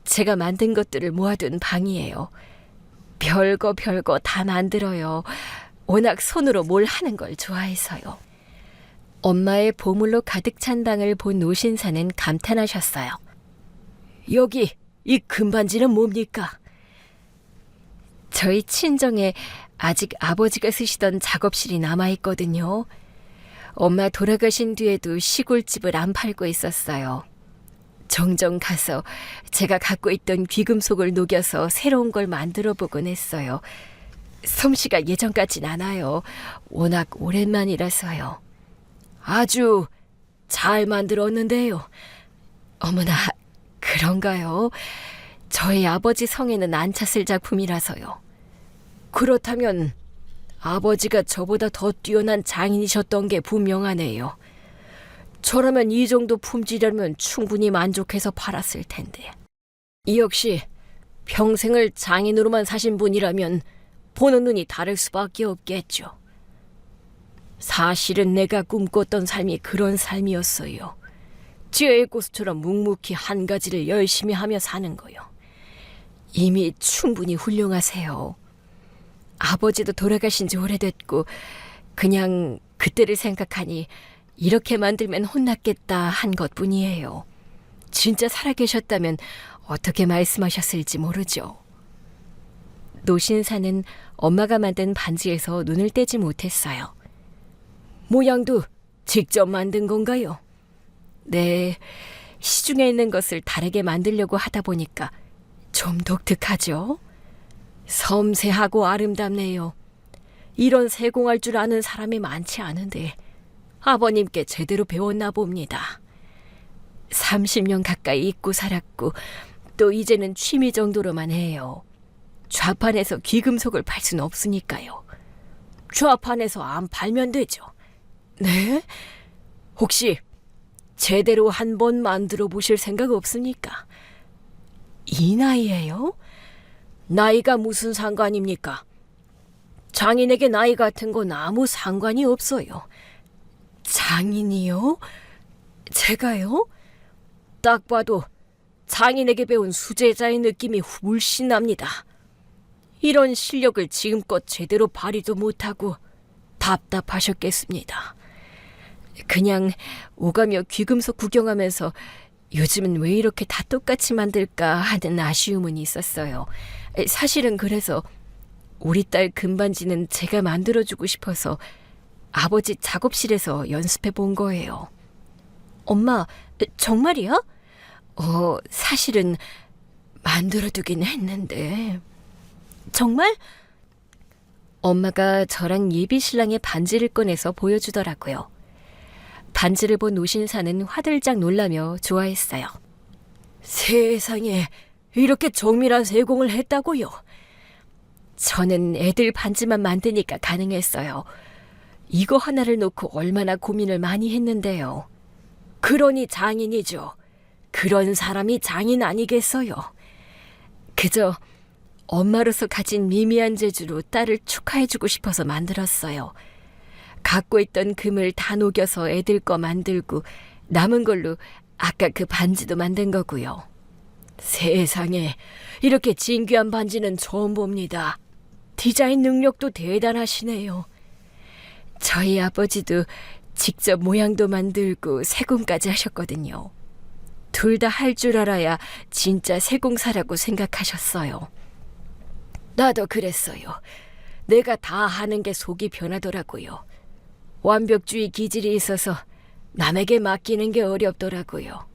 제가 만든 것들을 모아둔 방이에요. 별거 다 만들어요. 워낙 손으로 뭘 하는 걸 좋아해서요. 엄마의 보물로 가득 찬 방을 본 노신사는 감탄하셨어요. 여기 이 금반지는 뭡니까? 저희 친정에 아직 아버지가 쓰시던 작업실이 남아있거든요. 엄마 돌아가신 뒤에도 시골집을 안 팔고 있었어요. 종종 가서 제가 갖고 있던 귀금속을 녹여서 새로운 걸 만들어 보곤 했어요. 솜씨가 예전 같진 않아요. 워낙 오랜만이라서요. 아주 잘 만들었는데요. 어머나, 그런가요? 저희 아버지 성에는 안 찼을 작품이라서요. 그렇다면 아버지가 저보다 더 뛰어난 장인이셨던 게 분명하네요. 저라면 이 정도 품질이라면 충분히 만족해서 팔았을 텐데. 역시 평생을 장인으로만 사신 분이라면 보는 눈이 다를 수밖에 없겠죠. 사실은 내가 꿈꿨던 삶이 그런 삶이었어요. 지혜의 고수처럼 묵묵히 한 가지를 열심히 하며 사는 거요. 이미 충분히 훌륭하세요. 아버지도 돌아가신 지 오래됐고 그냥 그때를 생각하니 이렇게 만들면 혼났겠다 한 것뿐이에요. 진짜 살아계셨다면 어떻게 말씀하셨을지 모르죠. 노신사는 엄마가 만든 반지에서 눈을 떼지 못했어요. 모양도 직접 만든 건가요? 네, 시중에 있는 것을 다르게 만들려고 하다 보니까 좀 독특하죠? 섬세하고 아름답네요. 이런 세공할 줄 아는 사람이 많지 않은데 아버님께 제대로 배웠나 봅니다. 30년 가까이 잊고 살았고 또 이제는 취미 정도로만 해요. 좌판에서 귀금속을 팔 수는 없으니까요. 좌판에서 안 팔면 되죠. 네? 혹시 제대로 한번 만들어 보실 생각 없습니까? 이 나이에요? 나이가 무슨 상관입니까? 장인에게 나이 같은 건 아무 상관이 없어요. 장인이요? 제가요? 딱 봐도 장인에게 배운 수제자의 느낌이 훨씬 납니다. 이런 실력을 지금껏 제대로 발휘도 못하고 답답하셨겠습니다. 그냥 오가며 귀금속 구경하면서 요즘은 왜 이렇게 다 똑같이 만들까 하는 아쉬움은 있었어요. 사실은 그래서 우리 딸 금반지는 제가 만들어주고 싶어서 아버지 작업실에서 연습해 본 거예요.
엄마, 정말이야?
사실은 만들어두긴 했는데.
정말?
엄마가 저랑 예비 신랑의 반지를 꺼내서 보여주더라고요. 반지를 본 노신사는 화들짝 놀라며 좋아했어요. 세상에, 이렇게 정밀한 세공을 했다고요? 저는 애들 반지만 만드니까 가능했어요. 이거 하나를 놓고 얼마나 고민을 많이 했는데요. 그러니 장인이죠. 그런 사람이 장인 아니겠어요. 그저 엄마로서 가진 미미한 재주로 딸을 축하해주고 싶어서 만들었어요. 갖고 있던 금을 다 녹여서 애들 거 만들고 남은 걸로 아까 그 반지도 만든 거고요. 세상에, 이렇게 진귀한 반지는 처음 봅니다. 디자인 능력도 대단하시네요. 저희 아버지도 직접 모양도 만들고 세공까지 하셨거든요. 둘 다 할 줄 알아야 진짜 세공사라고 생각하셨어요. 나도 그랬어요. 내가 다 하는 게 속이 변하더라고요. 완벽주의 기질이 있어서 남에게 맡기는 게 어렵더라고요.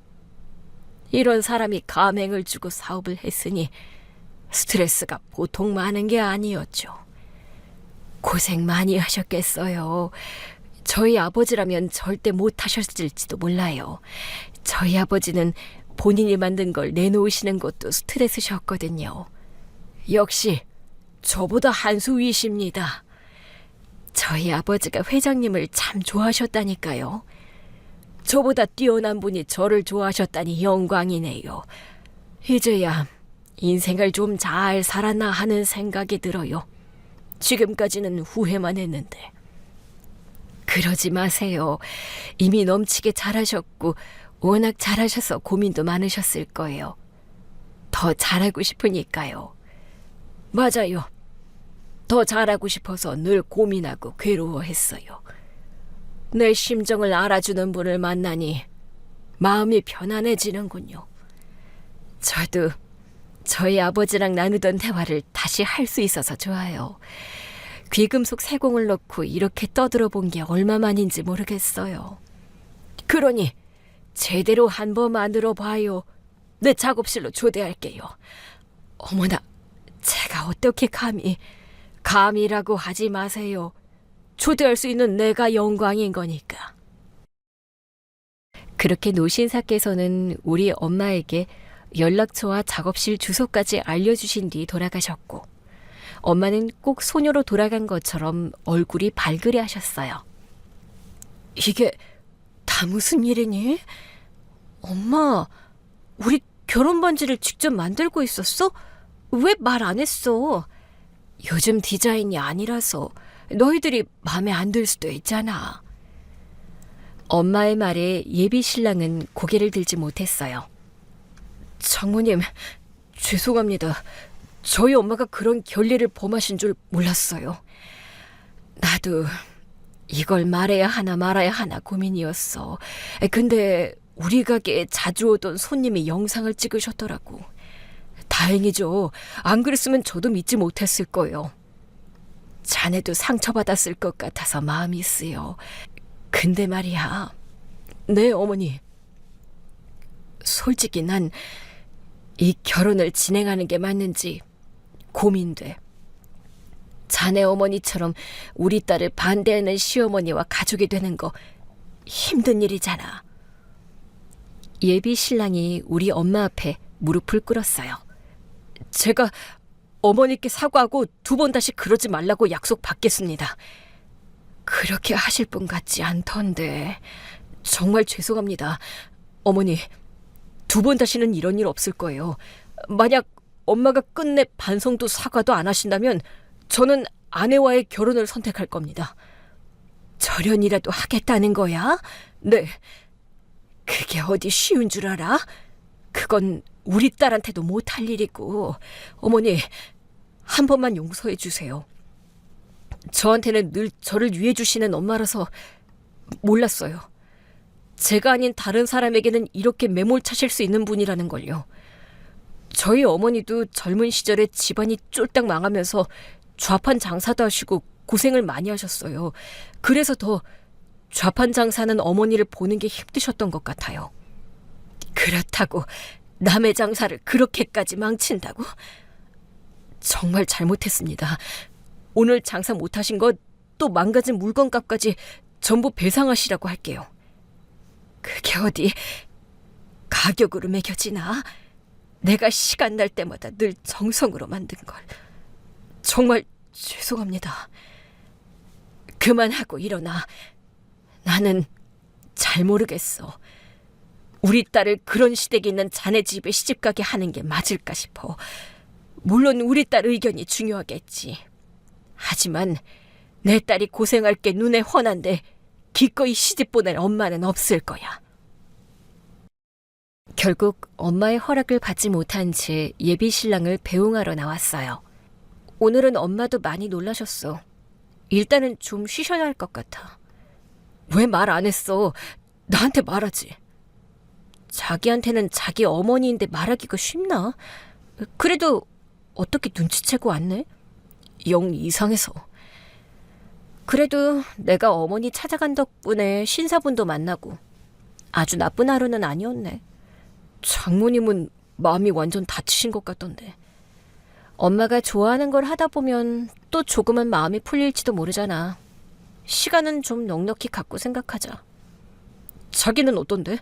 이런 사람이 가맹을 주고 사업을 했으니 스트레스가 보통 많은 게 아니었죠. 고생 많이 하셨겠어요. 저희 아버지라면 절대 못하셨을지도 몰라요. 저희 아버지는 본인이 만든 걸 내놓으시는 것도 스트레스셨거든요. 역시 저보다 한 수 위십니다. 저희 아버지가 회장님을 참 좋아하셨다니까요. 저보다 뛰어난 분이 저를 좋아하셨다니 영광이네요. 이제야 인생을 좀 잘 살았나 하는 생각이 들어요. 지금까지는 후회만 했는데. 그러지 마세요. 이미 넘치게 잘하셨고 워낙 잘하셔서 고민도 많으셨을 거예요. 더 잘하고 싶으니까요. 맞아요. 더 잘하고 싶어서 늘 고민하고 괴로워했어요. 내 심정을 알아주는 분을 만나니 마음이 편안해지는군요. 저도 저희 아버지랑 나누던 대화를 다시 할 수 있어서 좋아요. 귀금속 세공을 넣고 이렇게 떠들어 본 게 얼마만인지 모르겠어요. 그러니 제대로 한번 만들어 봐요. 내 작업실로 초대할게요. 어머나, 제가 어떻게 감이라고 하지 마세요. 초대할 수 있는 내가 영광인 거니까. 그렇게 노신사께서는 우리 엄마에게 연락처와 작업실 주소까지 알려주신 뒤 돌아가셨고, 엄마는 꼭 소녀로 돌아간 것처럼 얼굴이 발그레 하셨어요. 이게 다 무슨 일이니? 엄마, 우리 결혼 반지를 직접 만들고 있었어? 왜 말 안 했어? 요즘 디자인이 아니라서 너희들이 마음에 안 들 수도 있잖아. 엄마의 말에 예비 신랑은 고개를 들지 못했어요. 장모님, 죄송합니다. 저희 엄마가 그런 결례를 범하신 줄 몰랐어요. 나도 이걸 말해야 하나 말아야 하나 고민이었어. 근데 우리 가게에 자주 오던 손님이 영상을 찍으셨더라고. 다행이죠. 안 그랬으면 저도 믿지 못했을 거예요. 자네도 상처받았을 것 같아서 마음이 쓰여. 근데 말이야, 네 어머니. 솔직히 난 이 결혼을 진행하는 게 맞는지 고민돼. 자네 어머니처럼 우리 딸을 반대하는 시어머니와 가족이 되는 거 힘든 일이잖아. 예비 신랑이 우리 엄마 앞에 무릎을 꿇었어요. 제가 어머니께 사과하고 두 번 다시 그러지 말라고 약속 받겠습니다. 그렇게 하실 분 같지 않던데. 정말 죄송합니다. 어머니, 두 번 다시는 이런 일 없을 거예요. 만약 엄마가 끝내 반성도 사과도 안 하신다면 저는 아내와의 결혼을 선택할 겁니다. 절연이라도 하겠다는 거야? 네. 그게 어디 쉬운 줄 알아? 그건 우리 딸한테도 못할 일이고. 어머니, 한 번만 용서해 주세요. 저한테는 늘 저를 위해 주시는 엄마라서 몰랐어요. 제가 아닌 다른 사람에게는 이렇게 매몰차실 수 있는 분이라는 걸요. 저희 어머니도 젊은 시절에 집안이 쫄딱 망하면서 좌판 장사도 하시고 고생을 많이 하셨어요. 그래서 더 좌판 장사는 어머니를 보는 게 힘드셨던 것 같아요. 그렇다고 남의 장사를 그렇게까지 망친다고? 정말 잘못했습니다. 오늘 장사 못하신 것, 또 망가진 물건값까지 전부 배상하시라고 할게요. 그게 어디 가격으로 매겨지나? 내가 시간 날 때마다 늘 정성으로 만든 걸. 정말 죄송합니다. 그만하고 일어나. 나는 잘 모르겠어. 우리 딸을 그런 시댁에 있는 자네 집에 시집가게 하는 게 맞을까 싶어. 물론 우리 딸 의견이 중요하겠지. 하지만 내 딸이 고생할 게 눈에 훤한데 기꺼이 시집 보낼 엄마는 없을 거야. 결국 엄마의 허락을 받지 못한 채 예비 신랑을 배웅하러 나왔어요. 오늘은 엄마도 많이 놀라셨어. 일단은 좀 쉬셔야 할 것 같아. 왜 말 안 했어? 나한테 말하지. 자기한테는 자기 어머니인데 말하기가 쉽나? 그래도 어떻게 눈치채고 왔네? 영 이상해서. 그래도 내가 어머니 찾아간 덕분에 신사분도 만나고 아주 나쁜 하루는 아니었네. 장모님은 마음이 완전 다치신 것 같던데. 엄마가 좋아하는 걸 하다 보면 또 조금은 마음이 풀릴지도 모르잖아. 시간은 좀 넉넉히 갖고 생각하자. 자기는 어떤데?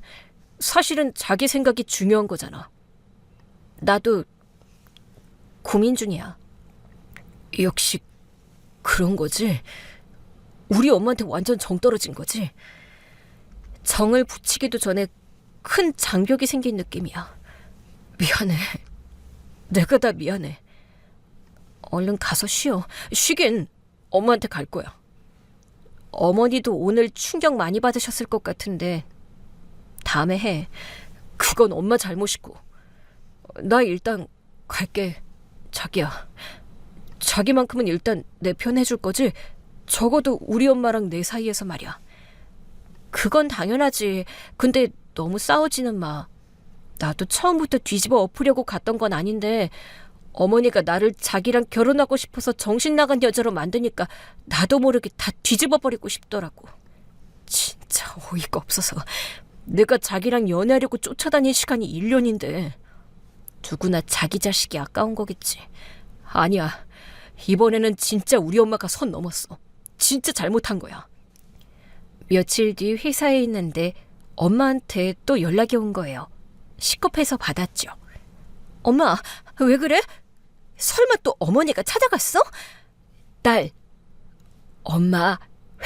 사실은 자기 생각이 중요한 거잖아. 나도 고민 중이야. 역시 그런 거지? 우리 엄마한테 완전 정 떨어진 거지? 정을 붙이기도 전에 큰 장벽이 생긴 느낌이야. 미안해. 내가 다 미안해. 얼른 가서 쉬어. 쉬긴 엄마한테 갈 거야. 어머니도 오늘 충격 많이 받으셨을 것 같은데 다음에 해. 그건 엄마 잘못이고. 나 일단 갈게. 자기야. 자기만큼은 일단 내 편 해줄 거지? 적어도 우리 엄마랑 내 사이에서 말이야. 그건 당연하지. 근데 너무 싸우지는 마. 나도 처음부터 뒤집어 엎으려고 갔던 건 아닌데 어머니가 나를 자기랑 결혼하고 싶어서 정신 나간 여자로 만드니까 나도 모르게 다 뒤집어 버리고 싶더라고. 진짜 어이가 없어서. 내가 자기랑 연애하려고 쫓아다닌 시간이 1년인데 누구나 자기 자식이 아까운 거겠지. 아니야. 이번에는 진짜 우리 엄마가 선 넘었어. 진짜 잘못한 거야. 며칠 뒤 회사에 있는데 엄마한테 또 연락이 온 거예요. 식겁해서 받았죠. 엄마, 왜 그래? 설마 또 어머니가 찾아갔어? 딸, 엄마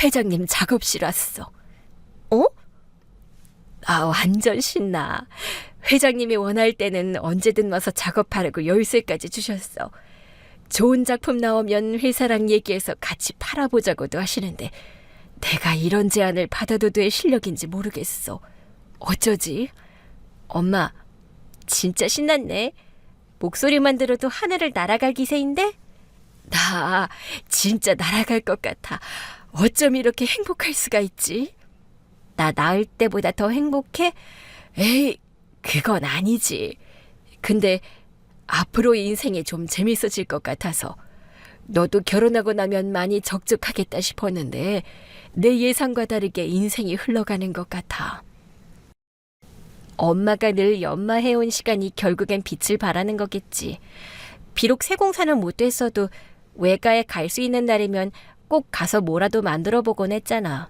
회장님 작업실 왔어. 어? 아, 완전 신나. 회장님이 원할 때는 언제든 와서 작업하라고 열쇠까지 주셨어. 좋은 작품 나오면 회사랑 얘기해서 같이 팔아보자고도 하시는데 내가 이런 제안을 받아도 될 실력인지 모르겠어. 어쩌지? 엄마, 진짜 신났네. 목소리만 들어도 하늘을 날아갈 기세인데? 나 진짜 날아갈 것 같아. 어쩜 이렇게 행복할 수가 있지? 나 낳을 때보다 더 행복해? 에이, 그건 아니지. 근데 앞으로 인생이 좀 재밌어질 것 같아서. 너도 결혼하고 나면 많이 적적하겠다 싶었는데 내 예상과 다르게 인생이 흘러가는 것 같아. 엄마가 늘 연마해온 시간이 결국엔 빛을 발하는 거겠지. 비록 세공사는 못 됐어도 외가에 갈 수 있는 날이면 꼭 가서 뭐라도 만들어 보곤 했잖아.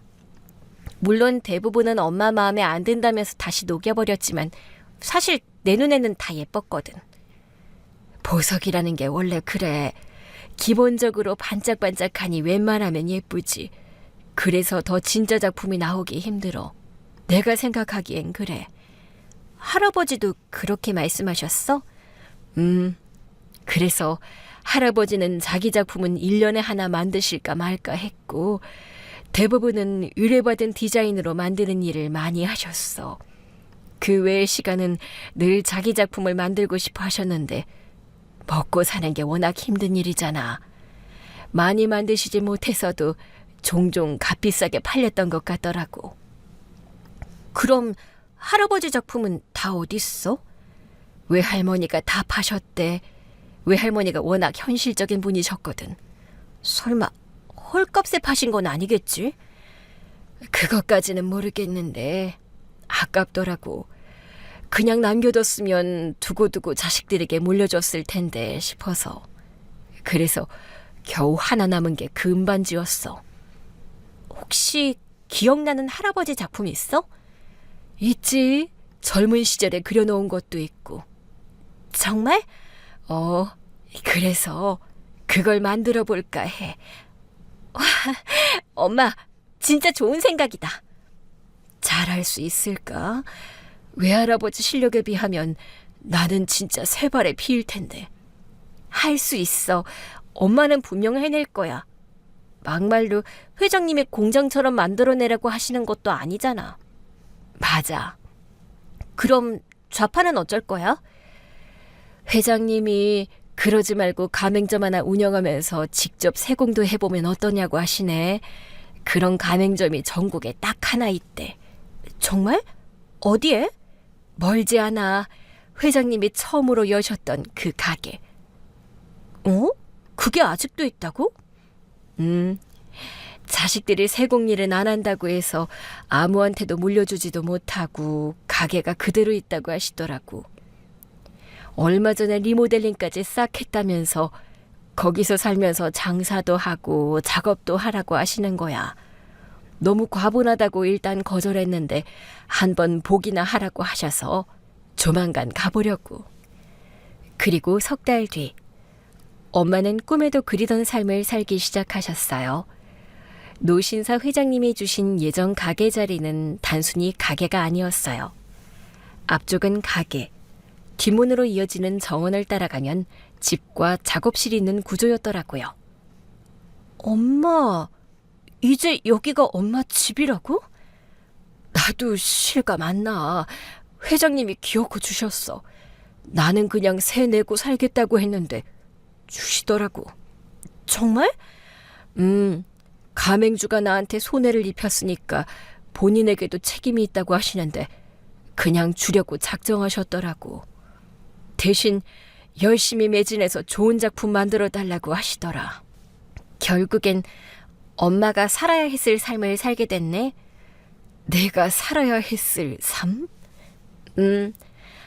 물론 대부분은 엄마 마음에 안 든다면서 다시 녹여버렸지만 사실 내 눈에는 다 예뻤거든. 보석이라는 게 원래 그래. 기본적으로 반짝반짝하니 웬만하면 예쁘지. 그래서 더 진짜 작품이 나오기 힘들어. 내가 생각하기엔 그래. 할아버지도 그렇게 말씀하셨어? 그래서 할아버지는 자기 작품은 1년에 하나 만드실까 말까 했고 대부분은 의뢰받은 디자인으로 만드는 일을 많이 하셨어. 그 외의 시간은 늘 자기 작품을 만들고 싶어 하셨는데 먹고 사는 게 워낙 힘든 일이잖아. 많이 만드시지 못해서도 종종 값비싸게 팔렸던 것 같더라고.
그럼 할아버지 작품은 다 어딨어?
외할머니가 다 파셨대. 외할머니가 워낙 현실적인 분이셨거든.
설마 헐값에 파신 건 아니겠지?
그것까지는 모르겠는데 아깝더라고. 그냥 남겨뒀으면 두고두고 자식들에게 물려줬을 텐데 싶어서. 그래서 겨우 하나 남은 게 그 은반지였어.
혹시 기억나는 할아버지 작품 있어?
있지. 젊은 시절에 그려놓은 것도 있고.
정말?
그래서 그걸 만들어 볼까 해.
엄마, 진짜 좋은 생각이다.
잘할 수 있을까? 외할아버지 실력에 비하면 나는 진짜 세 발에 피일 텐데.
할 수 있어. 엄마는 분명 해낼 거야. 막말로 회장님이 공장처럼 만들어내라고 하시는 것도 아니잖아.
맞아.
그럼 좌판은 어쩔 거야?
회장님이 그러지 말고 가맹점 하나 운영하면서 직접 세공도 해보면 어떠냐고 하시네. 그런 가맹점이 전국에 딱 하나 있대.
정말? 어디에?
멀지 않아. 회장님이 처음으로 여셨던 그 가게.
그게 아직도 있다고?
자식들이 세공일은 안 한다고 해서 아무한테도 물려주지도 못하고 가게가 그대로 있다고 하시더라고. 얼마 전에 리모델링까지 싹 했다면서 거기서 살면서 장사도 하고 작업도 하라고 하시는 거야. 너무 과분하다고 일단 거절했는데 한번 보기나 하라고 하셔서 조만간 가보려고. 그리고 석 달 뒤 엄마는 꿈에도 그리던 삶을 살기 시작하셨어요. 노신사 회장님이 주신 예전 가게 자리는 단순히 가게가 아니었어요. 앞쪽은 가게, 뒷문으로 이어지는 정원을 따라가면 집과 작업실이 있는 구조였더라고요.
엄마, 이제 여기가 엄마 집이라고?
나도 실감 안 나. 회장님이 기어코 주셨어. 나는 그냥 세 내고 살겠다고 했는데 주시더라고.
정말?
가맹주가 나한테 손해를 입혔으니까 본인에게도 책임이 있다고 하시는데 그냥 주려고 작정하셨더라고. 대신 열심히 매진해서 좋은 작품 만들어 달라고 하시더라.
결국엔 엄마가 살아야 했을 삶을 살게 됐네.
내가 살아야 했을 삶?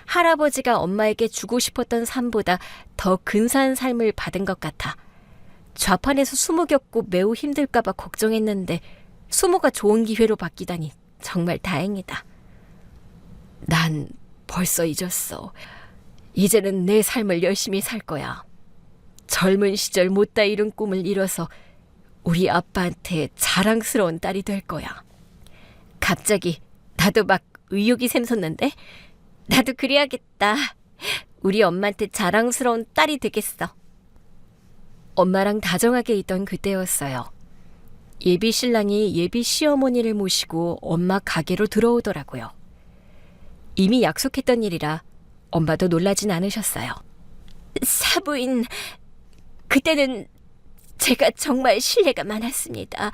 할아버지가 엄마에게 주고 싶었던 삶보다 더 근사한 삶을 받은 것 같아. 좌판에서 수모 겪고 매우 힘들까봐 걱정했는데 수모가 좋은 기회로 바뀌다니 정말 다행이다.
난 벌써 잊었어. 이제는 내 삶을 열심히 살 거야. 젊은 시절 못다 이룬 꿈을 이뤄서 우리 아빠한테 자랑스러운 딸이 될 거야.
갑자기 나도 막 의욕이 샘솟는데? 나도 그래야겠다. 우리 엄마한테 자랑스러운 딸이 되겠어.
엄마랑 다정하게 있던 그때였어요. 예비 신랑이 예비 시어머니를 모시고 엄마 가게로 들어오더라고요. 이미 약속했던 일이라 엄마도 놀라진 않으셨어요.
사부인, 그때는 제가 정말 실례가 많았습니다.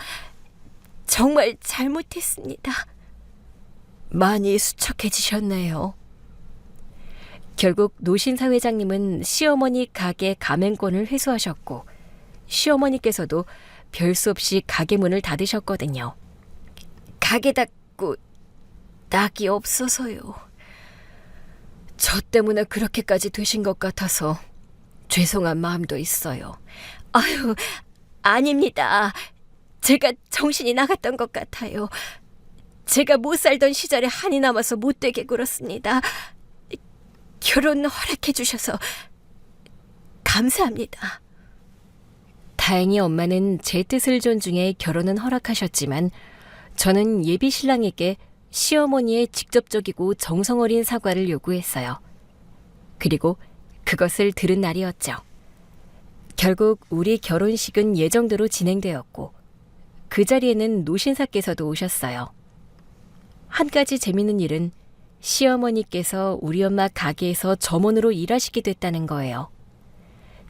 정말 잘못했습니다.
많이 수척해지셨네요. 결국 노신사 회장님은 시어머니 가게 가맹권을 회수하셨고 시어머니께서도 별 수 없이 가게 문을 닫으셨거든요.
가게 닫고 낙이 없어서요.
저 때문에 그렇게까지 되신 것 같아서 죄송한 마음도 있어요.
아유, 아닙니다. 제가 정신이 나갔던 것 같아요. 제가 못 살던 시절에 한이 남아서 못되게 굴었습니다. 결혼 허락해 주셔서 감사합니다.
다행히 엄마는 제 뜻을 존중해 결혼은 허락하셨지만 저는 예비 신랑에게 시어머니의 직접적이고 정성 어린 사과를 요구했어요. 그리고 그것을 들은 날이었죠. 결국 우리 결혼식은 예정대로 진행되었고 그 자리에는 노신사께서도 오셨어요. 한 가지 재미있는 일은 시어머니께서 우리 엄마 가게에서 점원으로 일하시게 됐다는 거예요.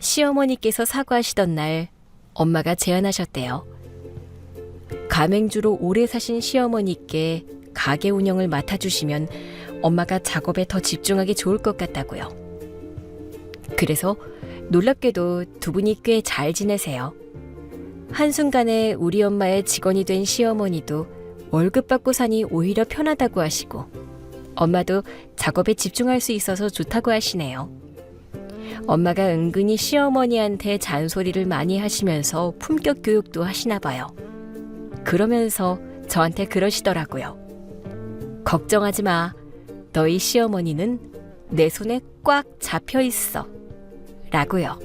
시어머니께서 사과하시던 날 엄마가 제안하셨대요. 가맹주로 오래 사신 시어머니께 가게 운영을 맡아주시면 엄마가 작업에 더 집중하기 좋을 것 같다고요. 그래서 놀랍게도 두 분이 꽤 잘 지내세요. 한순간에 우리 엄마의 직원이 된 시어머니도 월급 받고 사니 오히려 편하다고 하시고 엄마도 작업에 집중할 수 있어서 좋다고 하시네요. 엄마가 은근히 시어머니한테 잔소리를 많이 하시면서 품격 교육도 하시나 봐요. 그러면서 저한테 그러시더라고요. 걱정하지 마. 너희 시어머니는 내 손에 꽉 잡혀 있어. 라고요.